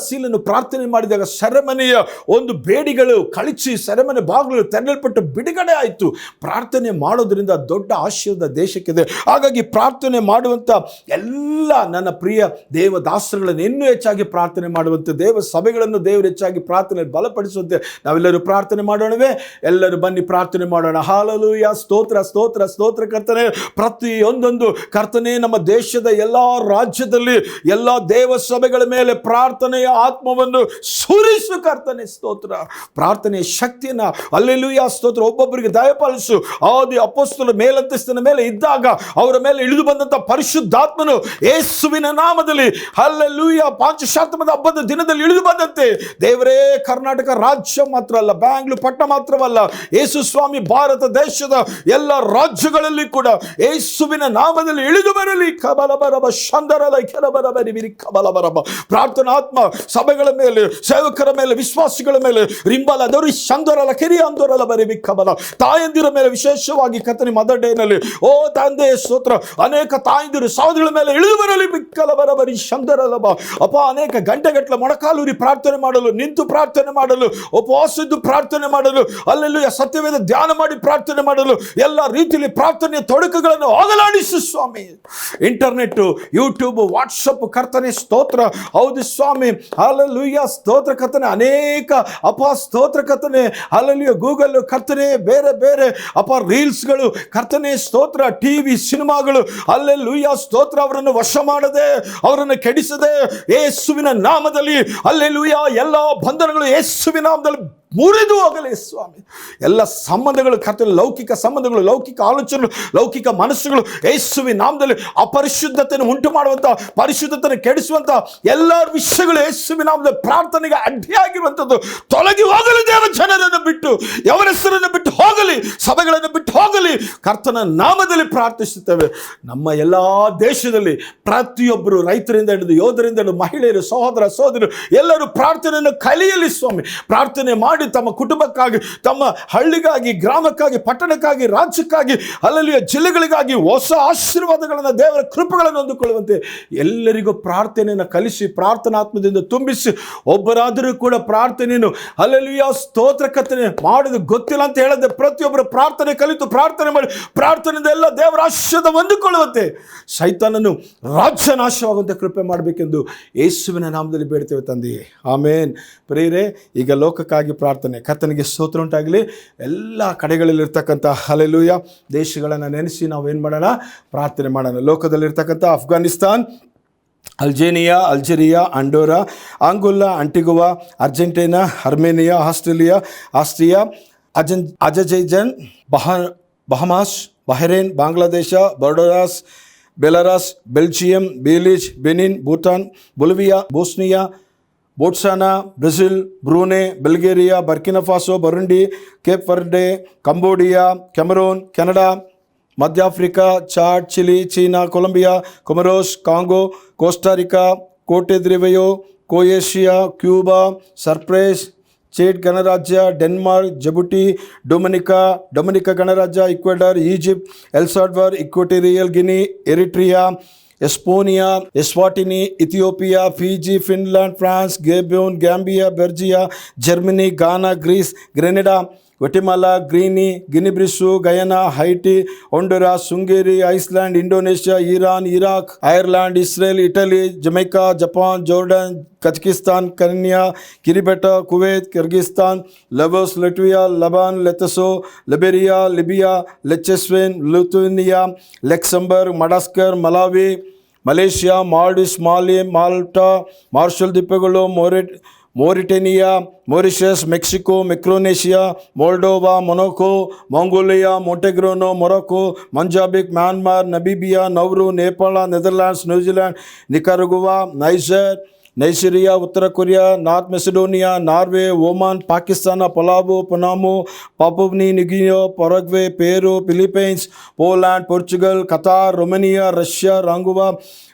ಸೀಲನ್ನು ಪ್ರಾರ್ಥನೆ ಮಾಡಿದಾಗ ಸೆರೆಮನೆಯ ಒಂದು ಬೇಡಿಗಳು ಕಳಿಸಿ ಸೆರೆಮನೆ ಬಾಗಿಲು ತೆರಳಲ್ಪಟ್ಟು ಬಿಡುಗಡೆ ಆಯಿತು. ಪ್ರಾರ್ಥನೆ ಮಾಡೋದ್ರಿಂದ ದೊಡ್ಡ ಆಶೀರ್ವಾದ ದೇಶಕ್ಕಿದೆ. ಹಾಗಾಗಿ ಪ್ರಾರ್ಥನೆ ಮಾಡುವಂಥ ಎಲ್ಲ ನನ್ನ ಪ್ರಿಯ ದೇವದಾಸರುಗಳನ್ನು ಇನ್ನೂ ಹೆಚ್ಚಾಗಿ ಪ್ರಾರ್ಥನೆ ಮಾಡುವಂತೆ, ದೇವ ಸಭೆಗಳನ್ನು ದೇವರು ಹೆಚ್ಚಾಗಿ ಪ್ರಾರ್ಥನೆ ಬಲಪಡಿಸುವಂತೆ ನಾವೆಲ್ಲರೂ ಪ್ರಾರ್ಥನೆ ಮಾಡೋಣವೇ? ಎಲ್ಲರೂ ಬನ್ನಿ ಪ್ರಾರ್ಥನೆ ಮಾಡೋಣ. ಹಲ್ಲೆಲೂಯಾ ಸ್ತೋತ್ರ ಸ್ತೋತ್ರ ಸ್ತೋತ್ರ ಕರ್ತನೆ. ಪ್ರತಿಯೊಂದೊಂದು ಕರ್ತನೆ ನಮ್ಮ ದೇಶದ ಎಲ್ಲ ರಾಜ್ಯದಲ್ಲಿ ಎಲ್ಲ ದೇವ ಸಭೆಗಳ ಮೇಲೆ ಪ್ರಾರ್ಥನೆಯ ಆತ್ಮವನ್ನು ಸುರಿಸು ಕರ್ತನೆ. ಸ್ತೋತ್ರ. ಪ್ರಾರ್ಥನೆಯ ಶಕ್ತಿಯನ್ನು ಹಲ್ಲೆಲೂಯಾ ಸ್ತೋತ್ರ ಒಬ್ಬೊಬ್ಬರಿಗೆ ದಯಪಾಲಿಸು. ಆದಿ ಅಪೊಸ್ತಲರ ಮೇಲಂತಸ್ತಿನ ಮೇಲೆ ಇದ್ದಾಗ ಅವರ ಮೇಲೆ ಇಳಿದು ಬಂದಂಥ ಪರಿಶುದ್ಧಾತ್ಮನು ಯೇಸುವಿನ ನಾಮದಲ್ಲಿ ಹಲ್ಲೆಲೂಯಾ ಪಾಂಚಶಾತ್ಮದ ಹಬ್ಬದ ದಿನದಲ್ಲಿ ಇಳಿದು ಬಂದಂತೆ ದೇವರೇ ಕರ್ನಾಟಕ ರಾಜ್ಯ ಮಾತ್ರ ಅಲ್ಲ, ಬ್ಯಾಂಗ್ಳೂರು ಪಟ್ಟಣ ಮಾತ್ರವಲ್ಲ, ಯೇಸು ಸ್ವಾಮಿ ಭಾರತ ದೇಶದ ಎಲ್ಲ ರಾಜ್ಯಗಳಲ್ಲಿ ಕೂಡ ಯೇಸುವಿನ ನಾಮದಲ್ಲಿ ಇಳಿದು ಬರಲಿ. ಕಬಲಬರಬ ಶಂದರಲ ಕೆಲಬರಬರಿ ಕಬಲಬರಬ. ಪ್ರಾರ್ಥನಾತ್ಮ ಸಭೆಗಳ ಮೇಲೆ, ಸೇವಕರ ಮೇಲೆ, ವಿಶ್ವಾಸಿಗಳ ಮೇಲೆ ರಿಂಬಲದವರು ಶಂದರಲ ಕಿರಿಯ ಅಂದರಲ ಬರಿ ಕಬಲ. ತಾಯಂದಿರ ಮೇಲೆ ವಿಶೇಷವಾಗಿ ಕರ್ತನೆ ಮದರ್ ಡೇನಲ್ಲಿ ಓ ತಂದೆ ಸ್ತೋತ್ರ ಅನೇಕ ತಾಯಂದಿರು ಸಹೋದರಗಳ ಮೇಲೆ ಇಳಿದು ಬರಲಿ. ಬಿಕ್ಕಲ ಬರಬರಿ ಶಂದರಲಬ. ಅಪ್ಪ ಅನೇಕ ಗಂಟೆಗಟ್ಟಲೆ ಮೊಣಕಾಲೂರಿ ಪ್ರಾರ್ಥನೆ ಮಾಡಲು, ನಿಂತು ಪ್ರಾರ್ಥನೆ ಮಾಡಲು, ಉಪವಾಸದ್ದು ಪ್ರಾರ್ಥನೆ ಮಾಡಲು, ಅಲ್ಲೆಲ್ಲೂ ಸತ್ಯವೇದ ಧ್ಯಾನ ಮಾಡಿ ಪ್ರಾರ್ಥನೆ ಮಾಡಲು, ಎಲ್ಲ ರೀತಿಯಲ್ಲಿ ಪ್ರಾರ್ಥನೆಯ ತೊಡಕುಗಳನ್ನು ಹೋಗಲಾಡಿಸು ಸ್ವಾಮಿ. ಇಂಟರ್ನೆಟ್, ಯೂಟ್ಯೂಬ್, ವಾಟ್ಸಪ್ ಕರ್ತನೆ ಸ್ತೋತ್ರ. ಹೌದು ಸ್ವಾಮಿ, ಹಲ್ಲೆಲೂಯಾ ಸ್ತೋತ್ರ ಕರ್ತನೆ. ಅನೇಕ ಸ್ತೋತ್ರ ಕರ್ತನೆ, ಹಲ್ಲೆಲೂಯಾ ಗೂಗಲ್ ಕರ್ತನೆ, ಬೇರೆ ಬೇರೆ ರೀಲ್ಸ್ಗಳು ಕರ್ತನೆ ಸ್ತೋತ್ರ, ಟಿವಿ ಸಿನಿಮಾಗಳು ಹಲ್ಲೆಲೂಯಾ ಸ್ತೋತ್ರ. ಅವರನ್ನು ವಶ ಮಾಡದೆ, ಅವರನ್ನು ಕೆಡಿಸದೆ ಯೇಸುವಿನ ನಾಮದಲ್ಲಿ ಹಲ್ಲೆಲೂಯಾ ಎಲ್ಲ ಬಂಧನಗಳು ಯೇಸುವಿನ ನಾಮದಲ್ಲಿ ಮುರಿದು ಹೋಗಲಿ ಸ್ವಾಮಿ. ಎಲ್ಲ ಸಂಬಂಧಗಳು ಕರ್ತನೆ, ಲೌಕಿಕ ಸಂಬಂಧಗಳು, ಲೌಕಿಕ ಆಲೋಚನೆಗಳು, ಲೌಕಿಕ ಮನಸ್ಸುಗಳು ಯೇಸುವಿನ ನಾಮದಲ್ಲಿ ಅಪರಿಶುದ್ಧತೆಯನ್ನು ಉಂಟು ಮಾಡುವಂಥ, ಪರಿಶುದ್ಧತೆಯನ್ನು ಕೆಡಿಸುವಂಥ ಎಲ್ಲ ವಿಷಯಗಳು ಯೇಸುವಿನ ನಾಮದಲ್ಲಿ ಪ್ರಾರ್ಥನೆಗೆ ಅಡ್ಡಿಯಾಗಿರುವಂಥದ್ದು ತೊಲಗಿ ಹೋಗಲಿ. ದೇವ ಜನರನ್ನು ಬಿಟ್ಟು, ಅವರ ಹೆಸರನ್ನು ಬಿಟ್ಟು ಹೋಗಲಿ, ಸಭೆಗಳನ್ನು ಬಿಟ್ಟು ಹೋಗಲಿ. ಕರ್ತನ ನಾಮದಲ್ಲಿ ಪ್ರಾರ್ಥಿಸುತ್ತೇವೆ. ನಮ್ಮ ಎಲ್ಲ ದೇಶದಲ್ಲಿ ಪ್ರತಿಯೊಬ್ಬರು, ರೈತರಿಂದ ಹಿಡಿದು ಯೋಧರಿಂದ ಹಿಡಿದು ಮಹಿಳೆಯರು, ಸಹೋದರ ಸಹೋದರರು ಎಲ್ಲರೂ ಪ್ರಾರ್ಥನೆಯನ್ನು ಕಲಿಯಲಿ ಸ್ವಾಮಿ. ಪ್ರಾರ್ಥನೆ ಮಾಡಿ ತಮ್ಮ ಕುಟುಂಬಕ್ಕಾಗಿ, ತಮ್ಮ ಹಳ್ಳಿಗಾಗಿ, ಗ್ರಾಮಕ್ಕಾಗಿ, ಪಟ್ಟಣಕ್ಕಾಗಿ, ರಾಜ್ಯಕ್ಕಾಗಿ, ಅಲ್ಲಲ್ಲಿಯ ಜಿಲ್ಲೆಗಳಿಗಾಗಿ ಹೊಸ ಆಶೀರ್ವಾದಗಳನ್ನು, ದೇವರ ಕೃಪೆಗಳನ್ನು ಹೊಂದಿಕೊಳ್ಳುವಂತೆ ಎಲ್ಲರಿಗೂ ಪ್ರಾರ್ಥನೆಯನ್ನು ಕಲಿಸಿ, ಪ್ರಾರ್ಥನಾತ್ಮದಿಂದ ತುಂಬಿಸಿ, ಒಬ್ಬರಾದರೂ ಕೂಡ ಪ್ರಾರ್ಥನೆಯನ್ನು ಅಲ್ಲಲ್ಲಿಯ ಸ್ತೋತ್ರ ಕರ್ತನೆ ಮಾಡೋದು ಗೊತ್ತಿಲ್ಲ ಅಂತ ಹೇಳದೆ ಪ್ರತಿಯೊಬ್ಬರು ಪ್ರಾರ್ಥನೆ ಕಲಿತು ಪ್ರಾರ್ಥನೆ ಮಾಡಿ ಪ್ರಾರ್ಥನೆಯಿಂದ ಎಲ್ಲ ದೇವರ ಆಶೀರ್ವಾದ ಹೊಂದಿಕೊಳ್ಳುವಂತೆ, ಸೈತಾನನು ರಾಜ್ಯ ನಾಶವಾಗುವಂತೆ ಕೃಪೆ ಮಾಡಬೇಕೆಂದು ಯೇಸುವಿನ ನಾಮದಲ್ಲಿ ಬೇಡ್ತೇವೆ ತಂದೆಯೇ, ಆಮೇನ್. ಪ್ರಿಯರೇ, ಈಗ ಲೋಕಕ್ಕಾಗಿ ಪ್ರಾರ್ಥನೆ. ಕರ್ತನಿಗೆ ಸ್ತೋತ್ರ ಉಂಟಾಗಲಿ. ಎಲ್ಲ ಕಡೆಗಳಲ್ಲಿರ್ತಕ್ಕಂಥ ಹಲ್ಲೆಲೂಯಾ ದೇಶಗಳನ್ನು ನೆನೆಸಿ ನಾವು ಏನು ಮಾಡೋಣ? ಪ್ರಾರ್ಥನೆ ಮಾಡೋಣ. ಲೋಕದಲ್ಲಿರ್ತಕ್ಕಂಥ Afghanistan, Albania, Algeria, Andorra, Angola, Antigua, Argentina, Armenia, Austria, Azerbaijan, Bahamas, Bahrain, Bangladesh, Barbados, Belarus, Belgium, Belize, Benin, Bhutan, Bolivia, Bosnia, Botswana, Brazil, Brunei, Bulgaria, Burkina Faso, Burundi, Cape Verde, Cambodia, Cameroon, Canada, ಮಧ್ಯ Africa, Chad, Chile, China, Colombia, Comoros, Congo, Costa Rica, Cote d'Ivoire, Croatia, Cuba, Cyprus, ಚೇಟ್ ಗಣರಾಜ್ಯ, Denmark, Djibouti, Dominica ಗಣರಾಜ್ಯ, Ecuador, Egypt, El Salvador, Equatorial Guinea, Eritrea, Estonia, Eswatini, Ethiopia, Fiji, Finland, France, ಗೇಬ್ಯೂನ್, ಗ್ಯಾಂಬಿಯಾ, ಬೆಲ್ಜಿಯಾ, Germany, ಗಾನಾ, Greece, ಗ್ರೆನೆಡಾ, Guatemala, ಗಿನಿಬ್ರಿಸು, Guyana, ಹೈಟಿ, ಹೊಂಡುರಾಸ್, Hungary, Iceland, Indonesia, Iran, Iraq, Ireland, Israel, Italy, Jamaica, Japan, Jordan, Kazakhstan, Kenya, ಕಿರಿಬೆಟ, Kuwait, Kyrgyzstan, ಲೆವೋಸ್, ಲಟ್ವಿಯಾ, ಲಬಾನ್, ಲೆತಸೋ, Liberia, Libya, ಲೆಚೆಸ್ವೇನ್, Lithuania, ಲೆಕ್ಸಂಬರ್ಗ್, ಮಡಸ್ಕರ್, Malawi, Malaysia, Maldives, ಮಾಲಿ, Malta, marshal ದ್ವೀಪಗಳು, Mauritania, Mauritius, Mexico, ಮೆಕ್ರೋನೇಷಿಯಾ, Moldova, Monaco, Mongolia, ಮೊಂಟೆಗ್ರೋನೋ, Morocco, ಮಂಜಾಬಿಕ್, Myanmar, Namibia, Nauru, Nepal, Netherlands, New Zealand, ನಿಕರಗುವಾ, Nigeria, ಉತ್ತರ Korea, north Macedonia, Norway, Oman, Pakistan, Palau, Panama, Papua New Guinea, Paraguay, Peru, Philippines, Poland, Portugal, Qatar, Romania, Russia, Rwanda,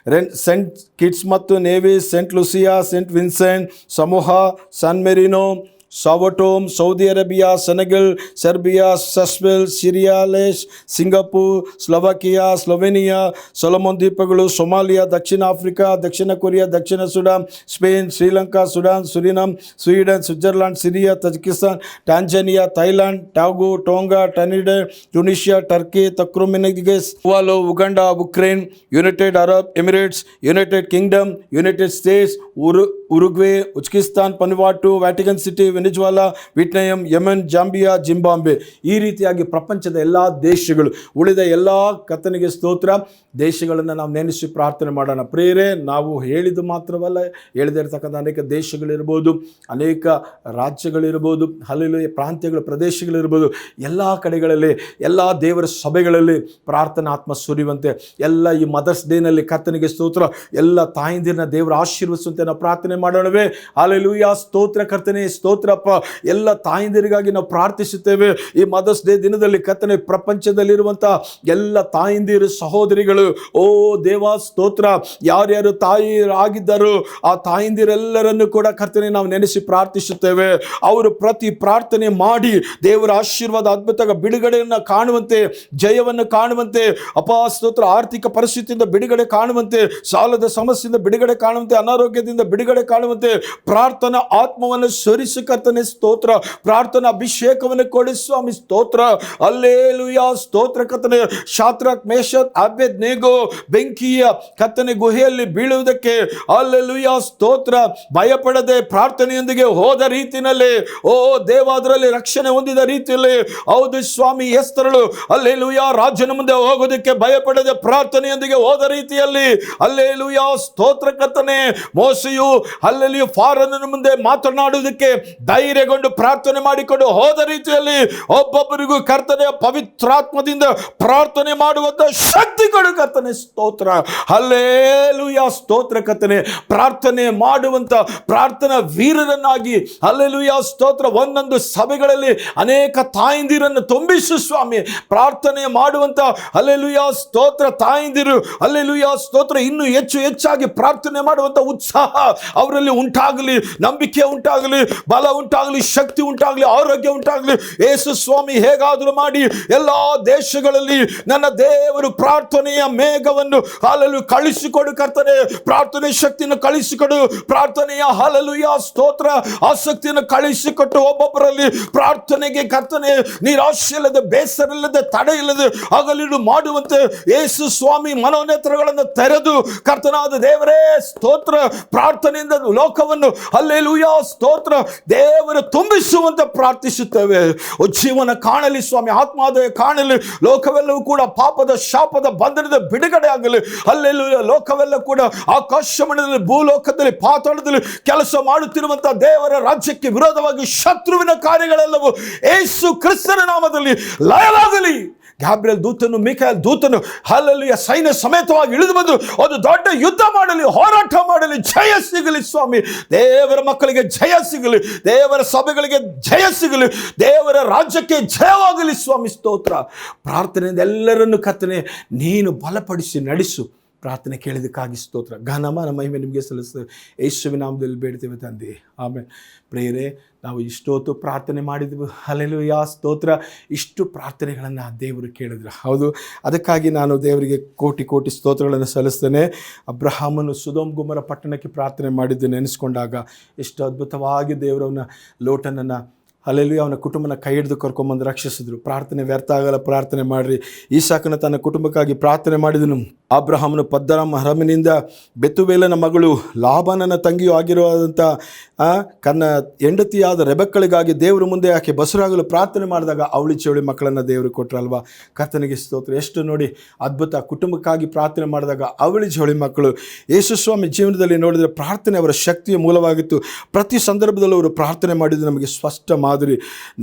Saint Kitts ಮತ್ತು Nevis, Saint Lucia, Saint Vincent, Samoa, San Marino, Sao Tome, Saudi Arabia, Senegal, Serbia, Seychelles, Sierra Leone, Singapore, Slovakia, Slovenia, Solomon ದ್ವೀಪಗಳು, Somalia, ದಕ್ಷಿಣ Africa, ದಕ್ಷಿಣ Korea, ದಕ್ಷಿಣ Sudan, Spain, Sri Lanka, Sudan, Suriname, Sweden, Switzerland, Syria, Tajikistan, Tanzania, Thailand, Togo, Tonga, Trinidad, Tunisia, Turkey, Turkmenistan, Tuvalu, Uganda, Ukraine, United Arab Emirates, United Kingdom, United States, Uruguay, Uzbekistan, Vanuatu, Vatican city, Venezuela, Vietnam, Yemen, Zambia, Zimbabwe. ಈ ರೀತಿಯಾಗಿ ಪ್ರಪಂಚದ ಎಲ್ಲ ದೇಶಗಳು, ಉಳಿದ ಎಲ್ಲ ಕರ್ತನಿಗೆ ಸ್ತೋತ್ರ. ದೇಶಗಳನ್ನು ನಾವು ನೆನೆಸಿ ಪ್ರಾರ್ಥನೆ ಮಾಡೋಣ. ಪ್ರಿಯರೇ, ನಾವು ಹೇಳಿದ್ದು ಮಾತ್ರವಲ್ಲ, ಹೇಳದೇ ಇರತಕ್ಕಂಥ ಅನೇಕ ದೇಶಗಳಿರ್ಬೋದು, ಅನೇಕ ರಾಜ್ಯಗಳಿರ್ಬೋದು, ಹಲವು ಪ್ರಾಂತ್ಯಗಳ ಪ್ರದೇಶಗಳಿರ್ಬೋದು, ಎಲ್ಲ ಕಡೆಗಳಲ್ಲಿ, ಎಲ್ಲ ದೇವರ ಸಭೆಗಳಲ್ಲಿ ಪ್ರಾರ್ಥನಾ ಆತ್ಮ ಸುರಿಯುವಂತೆ, ಎಲ್ಲ ಈ ಮದರ್ಸ್ ಡೇನಲ್ಲಿ ಕರ್ತನಿಗೆ ಸ್ತೋತ್ರ, ಎಲ್ಲ ತಾಯಂದಿರನ್ನ ದೇವರ ಆಶೀರ್ವದಿಸುವಂತೆ ನಾವು ಪ್ರಾರ್ಥನೆ ಮಾಡೋಣವೇ. ಹಲ್ಲೆಲೂಯಾ, ಸ್ತೋತ್ರ ಕರ್ತನೇ, ಸ್ತೋತ್ರಪ್ಪ. ಎಲ್ಲ ತಾಯಂದಿರಿಗಾಗಿ ನಾವು ಪ್ರಾರ್ಥಿಸುತ್ತೇವೆ. ಈ ಮದರ್ಸ್ ಡೇ ದಿನದಲ್ಲಿ ಕರ್ತನೇ, ಪ್ರಪಂಚದಲ್ಲಿರುವಂಥ ಎಲ್ಲ ತಾಯಂದಿರು, ಸಹೋದರಿಗಳು, ಓ ದೇವ ಸ್ತೋತ್ರ, ಯಾರ್ಯಾರು ತಾಯಿ ಆಗಿದ್ದರು ಆ ತಾಯಂದಿರೆಲ್ಲರನ್ನು ಕೂಡ ಕರ್ತನೆ ನಾವು ನೆನೆಸಿ ಪ್ರಾರ್ಥಿಸುತ್ತೇವೆ. ಅವರು ಪ್ರತಿ ಪ್ರಾರ್ಥನೆ ಮಾಡಿ ದೇವರ ಆಶೀರ್ವಾದ, ಅದ್ಭುತ ಬಿಡುಗಡೆಯನ್ನು ಕಾಣುವಂತೆ, ಜಯವನ್ನು ಕಾಣುವಂತೆ, ಅಪಾ ಸ್ತೋತ್ರ, ಆರ್ಥಿಕ ಪರಿಸ್ಥಿತಿಯಿಂದ ಬಿಡುಗಡೆ ಕಾಣುವಂತೆ, ಸಾಲದ ಸಮಸ್ಯೆಯಿಂದ ಬಿಡುಗಡೆ ಕಾಣುವಂತೆ, ಅನಾರೋಗ್ಯದಿಂದ ಬಿಡುಗಡೆ ಕಾಣುವಂತೆ ಪ್ರಾರ್ಥನಾ ಆತ್ಮವನ್ನು ಸುರಿಸಿ ಕರ್ತನೆ ಸ್ತೋತ್ರ. ಪ್ರಾರ್ಥನಾ ಅಭಿಷೇಕವನ್ನು ಕೊಡಿ ಸ್ವಾಮಿ, ಸ್ತೋತ್ರ. ಹಲ್ಲೆಲೂಯಾ, ಸ್ತೋತ್ರ ಕರ್ತನೆ. ಶಾದ್ರಕ್, ಮೇಷಕ್, ಅಬೇದ್ನೆಗೋ ಬೆಂಕಿಯ ಕರ್ತನೆ ಗುಹೆಯಲ್ಲಿ ಬೀಳುವುದಕ್ಕೆ ಹಲ್ಲೆಲೂಯಾ ಸ್ತೋತ್ರ, ಭಯಪಡದೆ ಪ್ರಾರ್ಥನೆಯೊಂದಿಗೆ ಹೋದ ರೀತಿಯಲ್ಲಿ, ಓ ದೇವ, ಅದರಲ್ಲಿ ರಕ್ಷಣೆ ಹೊಂದಿದ ರೀತಿಯಲ್ಲಿ, ಹೌದು ಸ್ವಾಮಿ, ಎಸ್ತರಳು ಹಲ್ಲೆಲೂಯಾ ರಾಜನ ಮುಂದೆ ಹೋಗೋದಕ್ಕೆ ಭಯಪಡದೆ ಪ್ರಾರ್ಥನೆಯೊಂದಿಗೆ ಹೋದ ರೀತಿಯಲ್ಲಿ, ಹಲ್ಲೆಲೂಯಾ ಸ್ತೋತ್ರ ಕರ್ತನೆ. ಮೋಸೆಯು ಹಲ್ಲೆಲೂಯಾ ಫಾರೋನನ ಮುಂದೆ ಮಾತನಾಡುವುದಕ್ಕೆ ಧೈರ್ಯಗೊಂಡು ಪ್ರಾರ್ಥನೆ ಮಾಡಿಕೊಂಡು ಹೋದ ರೀತಿಯಲ್ಲಿ ಒಬ್ಬೊಬ್ಬರಿಗೂ ಕರ್ತನೆಯ ಪವಿತ್ರಾತ್ಮದಿಂದ ಪ್ರಾರ್ಥನೆ ಮಾಡುವಂತ ಶಕ್ತಿ ಕೊಡು ಕರ್ತನೆ, ಸ್ತೋತ್ರ. ಹಲ್ಲೆಲೂಯಾ ಸ್ತೋತ್ರ ಕರ್ತನೆ. ಪ್ರಾರ್ಥನೆ ಮಾಡುವಂತ ಪ್ರಾರ್ಥನಾ ವೀರರನ್ನಾಗಿ ಹಲ್ಲೆಲೂಯಾ ಸ್ತೋತ್ರ, ಒಂದೊಂದು ಸಭೆಗಳಲ್ಲಿ ಅನೇಕ ತಾಯಂದಿರನ್ನು ತುಂಬಿಸು ಸ್ವಾಮಿ. ಪ್ರಾರ್ಥನೆ ಮಾಡುವಂತ ಹಲ್ಲೆಲೂಯಾ ಸ್ತೋತ್ರ ತಾಯಂದಿರು, ಹಲ್ಲೆಲೂಯಾ ಸ್ತೋತ್ರ, ಇನ್ನೂ ಹೆಚ್ಚಾಗಿ ಪ್ರಾರ್ಥನೆ ಮಾಡುವಂತ ಉತ್ಸಾಹ ಅವರಲ್ಲಿ ಉಂಟಾಗಲಿ, ನಂಬಿಕೆ ಉಂಟಾಗಲಿ, ಬಲ ಉಂಟಾಗಲಿ, ಶಕ್ತಿ ಉಂಟಾಗಲಿ, ಆರೋಗ್ಯ ಉಂಟಾಗಲಿ. ಯೇಸು ಸ್ವಾಮಿ, ಹೇಗಾದರೂ ಮಾಡಿ ಎಲ್ಲ ದೇಶಗಳಲ್ಲಿ ನನ್ನ ದೇವರು ಪ್ರಾರ್ಥನೆಯ ಮೇಘವನ್ನು ಹಾಲಲು ಕಳಿಸಿಕೊಡು ಕರ್ತನೆ. ಪ್ರಾರ್ಥನೆ ಶಕ್ತಿಯನ್ನು ಕಳಿಸಿಕೊಡು. ಪ್ರಾರ್ಥನೆಯ ಹಾಲಲುಯಾ ಸ್ತೋತ್ರ ಆಸಕ್ತಿಯನ್ನು ಕಳಿಸಿಕೊಟ್ಟು ಒಬ್ಬೊಬ್ಬರಲ್ಲಿ ಪ್ರಾರ್ಥನೆಗೆ ಕರ್ತನೆ ನಿರಾಶೆ ಇಲ್ಲದೆ, ಬೇಸರ ಇಲ್ಲದೆ, ತಡೆ ಇಲ್ಲದೆ ಹಗಲಿರುಳು ಮಾಡುವಂತೆ ಯೇಸು ಸ್ವಾಮಿ ಮನೋನೇತ್ರಗಳನ್ನು ತೆರೆದು ಕರ್ತನಾದ ದೇವರೇ ಸ್ತೋತ್ರ, ಪ್ರಾರ್ಥನೆಯಿಂದ ಲೋಕವನ್ನು ಹಲ್ಲೆಲೂಯಾ ಸ್ತೋತ್ರ ದೇವರು ತುಂಬಿಸುವಂತೆ ಪ್ರಾರ್ಥಿಸುತ್ತೇವೆ. ಜೀವನ ಕಾಣಲಿ ಸ್ವಾಮಿ, ಆತ್ಮಾದಯ ಕಾಣಲಿ, ಲೋಕವೆಲ್ಲವೂ ಕೂಡ ಪಾಪದ ಶಾಪದ ಬಂಧನದ ಬಿಡುಗಡೆ ಆಗಲಿ. ಹಲ್ಲೆಲೂಯಾ, ಲೋಕವೆಲ್ಲ ಕೂಡ ಆಕಾಶ ಮಂಡಲದಲ್ಲಿ, ಭೂಲೋಕದಲ್ಲಿ, ಪಾತಾಳದಲ್ಲಿ ಕೆಲಸ ಮಾಡುತ್ತಿರುವಂತಹ ದೇವರ ರಾಜ್ಯಕ್ಕೆ ವಿರೋಧವಾಗಿ ಶತ್ರುವಿನ ಕಾರ್ಯಗಳೆಲ್ಲವೂ ಯೇಸು ಕ್ರಿಸ್ತನ ನಾಮದಲ್ಲಿ ಲಯವಾಗಲಿ. ಗ್ಯಾಬ್ರಿಯಲ್ ದೂತನು, ಮಿಕಾಯಲ್ ದೂತನು ಹಲ್ಲೆಲೂಯಾ ಸೈನ್ಯ ಸಮೇತವಾಗಿ ಇಳಿದು ಬಂದು ಒಂದು ದೊಡ್ಡ ಯುದ್ಧ ಮಾಡಲಿ, ಹೋರಾಟ ಮಾಡಲಿ, ಜಯ ಸಿಗಲಿ ಸ್ವಾಮಿ. ದೇವರ ಮಕ್ಕಳಿಗೆ ಜಯ ಸಿಗಲಿ, ದೇವರ ಸಭೆಗಳಿಗೆ ಜಯ ಸಿಗಲಿ, ದೇವರ ರಾಜ್ಯಕ್ಕೆ ಜಯವಾಗಲಿ ಸ್ವಾಮಿ. ಸ್ತೋತ್ರ. ಪ್ರಾರ್ಥನೆಯಿಂದ ಎಲ್ಲರನ್ನು ಕರ್ತನೆ ನೀನು ಬಲಪಡಿಸಿ ನಡೆಸು. ಪ್ರಾರ್ಥನೆ ಕೇಳಿದಕ್ಕಾಗಿ ಸ್ತೋತ್ರ. ಘನಮಾನ ಮಹಿಮೆ ನಿಮಗೆ ಸಲ್ಲಿಸ್ತೇವೆ. ಯೇಸುವಿನ ನಾಮದಲ್ಲಿ ಬೇಡ್ತೇವೆ ತಂದೆ, ಆಮೇಲೆ. ಪ್ರಿಯರೇ, ನಾವು ಇಷ್ಟೊತ್ತು ಪ್ರಾರ್ಥನೆ ಮಾಡಿದ್ವಿ. ಹಲ್ಲೆಲೂಯಾ ಸ್ತೋತ್ರ. ಇಷ್ಟು ಪ್ರಾರ್ಥನೆಗಳನ್ನು ದೇವರು ಕೇಳಿದ್ರು. ಹೌದು, ಅದಕ್ಕಾಗಿ ನಾನು ದೇವರಿಗೆ ಕೋಟಿ ಕೋಟಿ ಸ್ತೋತ್ರಗಳನ್ನು ಸಲ್ಲಿಸ್ತೇನೆ. ಅಬ್ರಹಾಮನು ಸೊದೋಮ್ ಗೊಮೋರ ಪಟ್ಟಣಕ್ಕೆ ಪ್ರಾರ್ಥನೆ ಮಾಡಿದ್ದು ನೆನೆಸ್ಕೊಂಡಾಗ ಎಷ್ಟು ಅದ್ಭುತವಾಗಿ ದೇವರವನ್ನ ಲೋಟನನ್ನು ಅಲ್ಲೆಲ್ಲೂ ಅವನ ಕುಟುಂಬನ ಕೈ ಹಿಡಿದು ಕರ್ಕೊಂಬಂದು ರಕ್ಷಿಸಿದ್ರು. ಪ್ರಾರ್ಥನೆ ವ್ಯರ್ಥ ಆಗಲ್ಲ, ಪ್ರಾರ್ಥನೆ ಮಾಡಿರಿ. ಈಸಾಕನ ತನ್ನ ಕುಟುಂಬಕ್ಕಾಗಿ ಪ್ರಾರ್ಥನೆ ಮಾಡಿದನು. ಅಬ್ರಹಾಮನು ಪದ್ದರಾಮ್ ಅರಮನಿಂದ ಬೆತುವೇಲನ ಮಗಳು ಲಾಬಾನನ ತಂಗಿಯೂ ಆಗಿರುವಂಥ ಕನ್ನ ಹೆಂಡತಿಯಾದ ರೆಬೆಕ್ಕಳಿಗಾಗಿ ದೇವರ ಮುಂದೆ ಆಕೆ ಬಸರಾಗಲು ಪ್ರಾರ್ಥನೆ ಮಾಡಿದಾಗ ಅವಳಿ ಚವಳಿ ಮಕ್ಕಳನ್ನು ದೇವರು ಕೊಟ್ಟರಲ್ವಾ. ಕರ್ತನಿಗೆ ಸ್ತೋತ್ರ. ಎಷ್ಟು ನೋಡಿ ಅದ್ಭುತ. ಕುಟುಂಬಕ್ಕಾಗಿ ಪ್ರಾರ್ಥನೆ ಮಾಡಿದಾಗ ಅವಳಿ ಜವಳಿ ಮಕ್ಕಳು. ಯೇಸು ಸ್ವಾಮಿ ಜೀವನದಲ್ಲಿ ನೋಡಿದರೆ ಪ್ರಾರ್ಥನೆ ಅವರ ಶಕ್ತಿಯ ಮೂಲವಾಗಿತ್ತು. ಪ್ರತಿ ಸಂದರ್ಭದಲ್ಲೂ ಅವರು ಪ್ರಾರ್ಥನೆ ಮಾಡಿದ್ದು ನಮಗೆ ಸ್ಪಷ್ಟ ಮಾದರಿ.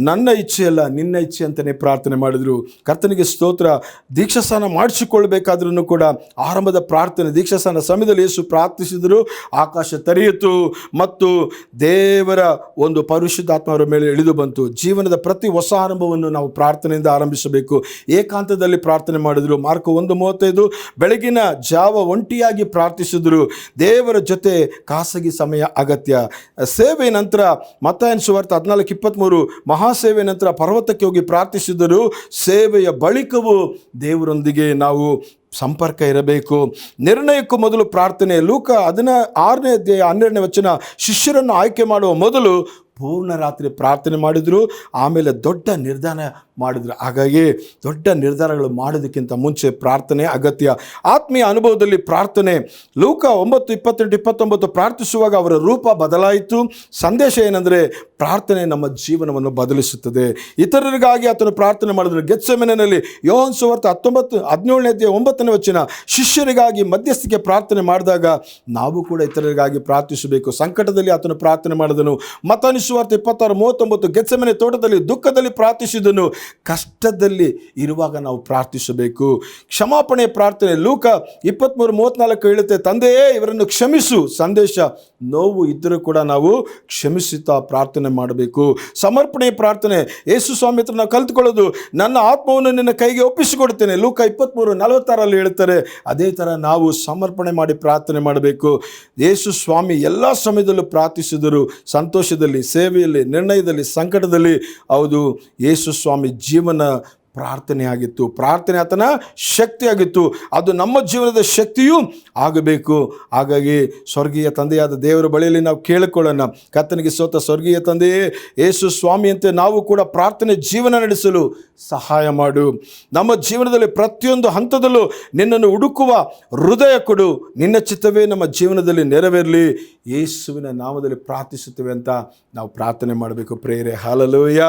ನನ್ನ ಇಚ್ಛೆಯಲ್ಲ ನಿನ್ನ ಇಚ್ಛೆ ಅಂತಲೇ ಪ್ರಾರ್ಥನೆ ಮಾಡಿದರು. ಕರ್ತನಿಗೆ ಸ್ತೋತ್ರ. ದೀಕ್ಷಾಸ್ನಾನ ಮಾಡಿಸಿಕೊಳ್ಬೇಕಾದ್ರೂ ಕೂಡ ಆರಂಭದ ಪ್ರಾರ್ಥನೆ ದೀಕ್ಷಾಸ್ನಾನ ಸಮಯದಲ್ಲಿ ಯೇಸು ಪ್ರಾರ್ಥಿಸಿದರು. ಆಕಾಶ ತೆರೆಯಿತು ಮತ್ತು ದೇವರ ಒಂದು ಪರಿಶುದ್ಧಾತ್ಮ ಅವರ ಮೇಲೆ ಇಳಿದು ಬಂತು. ಜೀವನದ ಪ್ರತಿ ಹೊಸ ಆರಂಭವನ್ನು ನಾವು ಪ್ರಾರ್ಥನೆಯಿಂದ ಆರಂಭಿಸಬೇಕು. ಏಕಾಂತದಲ್ಲಿ ಪ್ರಾರ್ಥನೆ ಮಾಡಿದರು. ಮಾರ್ಕ 1:35 ಬೆಳಗಿನ ಜಾವ ಒಂಟಿಯಾಗಿ ಪ್ರಾರ್ಥಿಸಿದರು. ದೇವರ ಜೊತೆ ಖಾಸಗಿ ಸಮಯ ಅಗತ್ಯ. ಸೇವೆ ನಂತರ ಮತ್ತಾಯನ ಸುವಾರ್ತೆ 14:23 ಮಹಾಸೇವೆ ನಂತರ ಪರ್ವತಕ್ಕೆ ಹೋಗಿ ಪ್ರಾರ್ಥಿಸಿದರು. ಸೇವೆಯ ಬಳಿಕವೂ ದೇವರೊಂದಿಗೆ ನಾವು ಸಂಪರ್ಕ ಇರಬೇಕು. ನಿರ್ಣಯಕ್ಕೂ ಮೊದಲು ಪ್ರಾರ್ಥನೆ. ಲೂಕ 16:12 ಶಿಷ್ಯರನ್ನು ಆಯ್ಕೆ ಮಾಡುವ ಮೊದಲು ಪೂರ್ಣ ರಾತ್ರಿ ಪ್ರಾರ್ಥನೆ ಮಾಡಿದರು. ಆಮೇಲೆ ದೊಡ್ಡ ನಿರ್ಧಾರ ಮಾಡಿದರು. ಹಾಗಾಗಿ ದೊಡ್ಡ ನಿರ್ಧಾರಗಳು ಮಾಡೋದಕ್ಕಿಂತ ಮುಂಚೆ ಪ್ರಾರ್ಥನೆ ಅಗತ್ಯ. ಆತ್ಮೀಯ ಅನುಭವದಲ್ಲಿ ಪ್ರಾರ್ಥನೆ. ಲೂಕ 9:28-29 ಪ್ರಾರ್ಥಿಸುವಾಗ ಅವರ ರೂಪ ಬದಲಾಯಿತು. ಸಂದೇಶ ಏನಂದರೆ ಪ್ರಾರ್ಥನೆ ನಮ್ಮ ಜೀವನವನ್ನು ಬದಲಿಸುತ್ತದೆ. ಇತರರಿಗಾಗಿ ಆತನು ಪ್ರಾರ್ಥನೆ ಮಾಡಿದರು. ಗೆತ್ಸೆಮನೆಯಲ್ಲಿ ಯೋಹಾನ ಸುವಾರ್ತೆ 17:9 ಶಿಷ್ಯರಿಗಾಗಿ ಮಧ್ಯಸ್ಥಿಕೆ ಪ್ರಾರ್ಥನೆ ಮಾಡಿದಾಗ ನಾವು ಕೂಡ ಇತರರಿಗಾಗಿ ಪ್ರಾರ್ಥಿಸಬೇಕು. ಸಂಕಟದಲ್ಲಿ ಆತನು ಪ್ರಾರ್ಥನೆ ಮಾಡಿದನು. ಮತ್ತಾಯನ ಸುವಾರ್ತೆ 26:39 ಗೆತ್ಸೆಮನೆ ತೋಟದಲ್ಲಿ ದುಃಖದಲ್ಲಿ ಪ್ರಾರ್ಥಿಸಿದನು. ಕಷ್ಟದಲ್ಲಿ ಇರುವಾಗ ನಾವು ಪ್ರಾರ್ಥಿಸಬೇಕು. ಕ್ಷಮಾಪಣೆ ಪ್ರಾರ್ಥನೆ. ಲೂಕ 23:34 ಹೇಳುತ್ತೆ, ತಂದೆಯೇ ಇವರನ್ನು ಕ್ಷಮಿಸು. ಸಂದೇಶ ನೋವು ಇದ್ದರೂ ಕೂಡ ನಾವು ಕ್ಷಮಿಸುತ್ತಾ ಪ್ರಾರ್ಥನೆ ಮಾಡಬೇಕು. ಸಮರ್ಪಣೆ ಪ್ರಾರ್ಥನೆ. ಯೇಸು ಸ್ವಾಮಿ ಹತ್ರ ನಾವು ಕಲ್ತ್ಕೊಳ್ಳೋದು, ನನ್ನ ಆತ್ಮವನ್ನು ನಿನ್ನ ಕೈಗೆ ಒಪ್ಪಿಸಿಕೊಡ್ತೇನೆ. ಲೂಕ 23:46 ಹೇಳ್ತಾರೆ. ಅದೇ ಥರ ನಾವು ಸಮರ್ಪಣೆ ಮಾಡಿ ಪ್ರಾರ್ಥನೆ ಮಾಡಬೇಕು. ಯೇಸು ಸ್ವಾಮಿ ಎಲ್ಲ ಸಮಯದಲ್ಲೂ ಪ್ರಾರ್ಥಿಸಿದರು. ಸಂತೋಷದಲ್ಲಿ, ಸೇವೆಯಲ್ಲಿ, ನಿರ್ಣಯದಲ್ಲಿ, ಸಂಕಟದಲ್ಲಿ. ಹೌದು, ಯೇಸು ಸ್ವಾಮಿ ಜೀವನ ಪ್ರಾರ್ಥನೆ ಆಗಿತ್ತು. ಪ್ರಾರ್ಥನೆ ಆತನ ಶಕ್ತಿಯಾಗಿತ್ತು. ಅದು ನಮ್ಮ ಜೀವನದ ಶಕ್ತಿಯೂ ಆಗಬೇಕು. ಹಾಗಾಗಿ ಸ್ವರ್ಗೀಯ ತಂದೆಯಾದ ದೇವರ ಬಳಿಯಲ್ಲಿ ನಾವು ಕೇಳಿಕೊಳ್ಳೋಣ. ಕರ್ತನಿಗೆ ಸ್ತೋತ್ರ. ಸ್ವರ್ಗೀಯ ತಂದೆಯೇ, ಯೇಸು ಸ್ವಾಮಿಯಂತೆ ನಾವು ಕೂಡ ಪ್ರಾರ್ಥನೆ ಜೀವನ ನಡೆಸಲು ಸಹಾಯ ಮಾಡು. ನಮ್ಮ ಜೀವನದಲ್ಲಿ ಪ್ರತಿಯೊಂದು ಹಂತದಲ್ಲೂ ನಿನ್ನನ್ನು ಹುಡುಕುವ ಹೃದಯ ಕೊಡು. ನಿನ್ನ ಚಿತ್ತವೇ ನಮ್ಮ ಜೀವನದಲ್ಲಿ ನೆರವೇರಲಿ. ಯೇಸುವಿನ ನಾಮದಲ್ಲಿ ಪ್ರಾರ್ಥಿಸುತ್ತೇವೆ ಅಂತ ನಾವು ಪ್ರಾರ್ಥನೆ ಮಾಡಬೇಕು. ಪ್ರೇರೆ ಹಾಲೆಲೂಯ.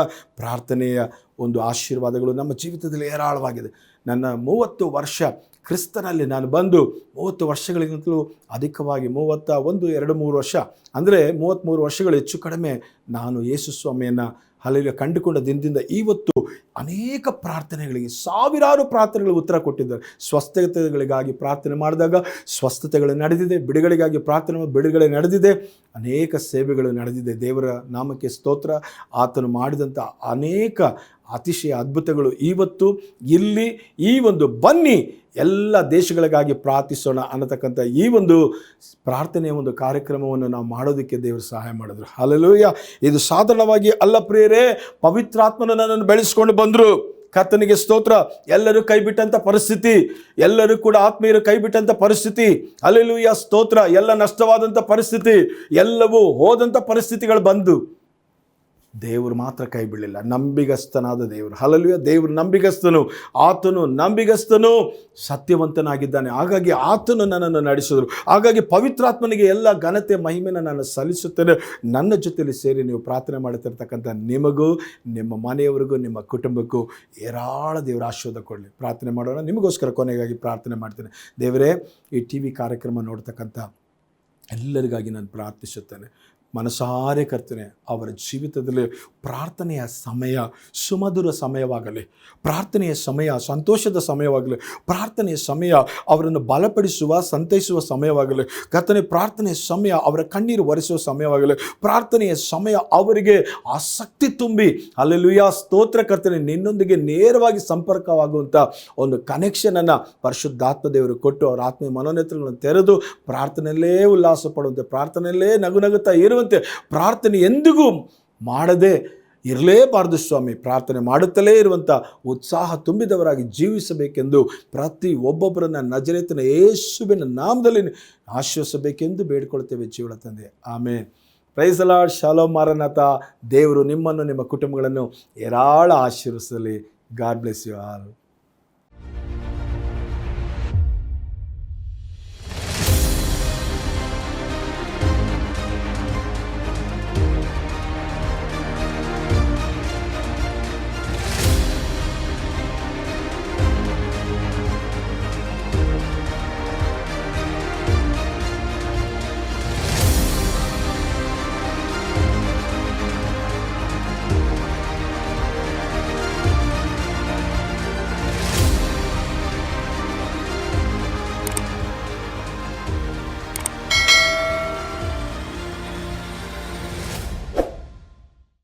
ಪ್ರಾರ್ಥನೆಯ ಒಂದು ಆಶೀರ್ವಾದಗಳು ನಮ್ಮ ಜೀವಿತದಲ್ಲಿ ಹೇರಾಳವಾಗಿದೆ. ನನ್ನ 30 ವರ್ಷ ಕ್ರಿಸ್ತನಲ್ಲಿ ನಾನು ಬಂದು 30 ವರ್ಷಗಳಿಗಿಂತಲೂ ಅಧಿಕವಾಗಿ 31, 2, 3 ವರ್ಷ ಅಂದರೆ 33 ವರ್ಷಗಳು ಹೆಚ್ಚು ಕಡಿಮೆ ನಾನು ಯೇಸು ಸ್ವಾಮಿಯನ್ನು ಅಲ್ಲಿ ಕಂಡುಕೊಂಡ ದಿನದಿಂದ ಇವತ್ತು ಅನೇಕ ಪ್ರಾರ್ಥನೆಗಳಿಗೆ, ಸಾವಿರಾರು ಪ್ರಾರ್ಥನೆಗಳು ಉತ್ತರ ಕೊಟ್ಟಿದ್ದಾರೆ. ಸ್ವಸ್ಥತೆಗಳಿಗಾಗಿ ಪ್ರಾರ್ಥನೆ ಮಾಡಿದಾಗ ಸ್ವಸ್ಥತೆಗಳು ನಡೆದಿದೆ. ಬಿಡುಗಡೆಗಾಗಿ ಪ್ರಾರ್ಥನೆ ಬಿಡುಗಡೆ ನಡೆದಿದೆ. ಅನೇಕ ಸೇವೆಗಳು ನಡೆದಿದೆ. ದೇವರ ನಾಮಕ್ಕೆ ಸ್ತೋತ್ರ. ಆತನು ಮಾಡಿದಂಥ ಅನೇಕ ಅತಿಶಯ ಅದ್ಭುತಗಳು ಇವತ್ತು ಇಲ್ಲಿ ಈ ಒಂದು ಬನ್ನಿ ಎಲ್ಲ ದೇಶಗಳಿಗಾಗಿ ಪ್ರಾರ್ಥಿಸೋಣ ಅನ್ನತಕ್ಕಂಥ ಈ ಒಂದು ಪ್ರಾರ್ಥನೆಯ ಒಂದು ಕಾರ್ಯಕ್ರಮವನ್ನು ನಾವು ಮಾಡೋದಕ್ಕೆ ದೇವರು ಸಹಾಯ ಮಾಡಿದ್ರು. ಹಲ್ಲೆಲೂಯಾ. ಇದು ಸಾಧಾರಣವಾಗಿ ಅಲ್ಲ ಪ್ರಿಯರೇ, ಪವಿತ್ರಾತ್ಮನ ನನ್ನನ್ನು ಬೆಳೆಸ್ಕೊಂಡು ಬಂದರು. ಕರ್ತನಿಗೆ ಸ್ತೋತ್ರ. ಎಲ್ಲರೂ ಕೈಬಿಟ್ಟಂಥ ಪರಿಸ್ಥಿತಿ, ಎಲ್ಲರೂ ಕೂಡ ಆತ್ಮೀಯರು ಕೈಬಿಟ್ಟಂಥ ಪರಿಸ್ಥಿತಿ. ಹಲ್ಲೆಲೂಯಾ, ಸ್ತೋತ್ರ. ಎಲ್ಲ ನಷ್ಟವಾದಂಥ ಪರಿಸ್ಥಿತಿ, ಎಲ್ಲವೂ ಹೋದಂಥ ಪರಿಸ್ಥಿತಿಗಳು ಬಂದು ದೇವರು ಮಾತ್ರ ಕೈ ಬಿಡಲಿಲ್ಲ. ನಂಬಿಗಸ್ತನಾದ ದೇವರು. ಹಲ್ಲೆಲೂಯಾ. ದೇವರು ನಂಬಿಗಸ್ತನು. ಆತನು ನಂಬಿಗಸ್ತನು, ಸತ್ಯವಂತನಾಗಿದ್ದಾನೆ. ಹಾಗಾಗಿ ಆತನು ನನ್ನನ್ನು ನಡೆಸಿದರು. ಹಾಗಾಗಿ ಪವಿತ್ರಾತ್ಮನಿಗೆ ಎಲ್ಲ ಘನತೆ ಮಹಿಮೆನ ನಾನು ಸಲ್ಲಿಸುತ್ತೇನೆ. ನನ್ನ ಜೊತೆಯಲ್ಲಿ ಸೇರಿ ನೀವು ಪ್ರಾರ್ಥನೆ ಮಾಡುತ್ತಿರ್ತಕ್ಕಂಥ ನಿಮಗೂ, ನಿಮ್ಮ ಮನೆಯವರಿಗೂ, ನಿಮ್ಮ ಕುಟುಂಬಕ್ಕೂ ಹೇರಾಳ ದೇವರ ಆಶೀರ್ವಾದ ಕೊಡಲಿ. ಪ್ರಾರ್ಥನೆ ಮಾಡೋಣ. ನಿಮಗೋಸ್ಕರ ಕೊನೆಗಾಗಿ ಪ್ರಾರ್ಥನೆ ಮಾಡ್ತೇನೆ. ದೇವರೇ, ಈ TV ಕಾರ್ಯಕ್ರಮ ನೋಡ್ತಕ್ಕಂಥ ಎಲ್ಲರಿಗಾಗಿ ನಾನು ಪ್ರಾರ್ಥಿಸುತ್ತೇನೆ. ಮನಸಾರೆ ಕರ್ತನೆ, ಅವರ ಜೀವಿತದಲ್ಲಿ ಪ್ರಾರ್ಥನೆಯ ಸಮಯ ಸುಮಧುರ ಸಮಯವಾಗಲಿ. ಪ್ರಾರ್ಥನೆಯ ಸಮಯ ಸಂತೋಷದ ಸಮಯವಾಗಲಿ. ಪ್ರಾರ್ಥನೆಯ ಸಮಯ ಅವರನ್ನು ಬಲಪಡಿಸುವ, ಸಂತೈಸುವ ಸಮಯವಾಗಲಿ. ಕರ್ತನೆ, ಪ್ರಾರ್ಥನೆಯ ಸಮಯ ಅವರ ಕಣ್ಣೀರು ಒರೆಸುವ ಸಮಯವಾಗಲಿ. ಪ್ರಾರ್ಥನೆಯ ಸಮಯ ಅವರಿಗೆ ಆಸಕ್ತಿ ತುಂಬಿ, ಹಲ್ಲೆಲೂಯಾ, ಸ್ತೋತ್ರ ಕರ್ತನೆ, ನಿನ್ನೊಂದಿಗೆ ನೇರವಾಗಿ ಸಂಪರ್ಕವಾಗುವಂಥ ಒಂದು ಕನೆಕ್ಷನನ್ನು ಪರಿಶುದ್ಧಾತ್ಮ ದೇವರು ಕೊಟ್ಟು ಅವರ ಆತ್ಮೀಯ ಮನೋನೇತ್ರಗಳನ್ನು ತೆರೆದು ಪ್ರಾರ್ಥನೆಯಲ್ಲೇ ಉಲ್ಲಾಸ ಪಡುವಂತೆ, ಪ್ರಾರ್ಥನೆಯಲ್ಲೇ ನಗುನಗುತ್ತಾ ಇರುವಂತೆ, ಪ್ರಾರ್ಥನೆ ಎಂದಿಗೂ ಮಾಡದೆ ಇರಲೇಬಾರದು ಸ್ವಾಮಿ. ಪ್ರಾರ್ಥನೆ ಮಾಡುತ್ತಲೇ ಇರುವಂಥ ಉತ್ಸಾಹ ತುಂಬಿದವರಾಗಿ ಜೀವಿಸಬೇಕೆಂದು ಪ್ರತಿ ಒಬ್ಬೊಬ್ಬರನ್ನು ನಜರೇತಿನ ಯೇಸುವಿನ ನಾಮದಲ್ಲಿ ಆಶ್ವಾಸಬೇಕೆಂದು ಬೇಡಿಕೊಳ್ತೇವೆ ಜೀವನ ತಂದೆ. ಆಮೇಲೆ ಪ್ರೈಸ್ ದ ಲಾರ್ಡ್. ಶಾಲೋಮ್ ಮಾರನಾಥ. ದೇವರು ನಿಮ್ಮನ್ನು ನಿಮ್ಮ ಕುಟುಂಬಗಳನ್ನು ಏರಾಳ ಆಶೀರ್ವಿಸಲಿ. God bless you all.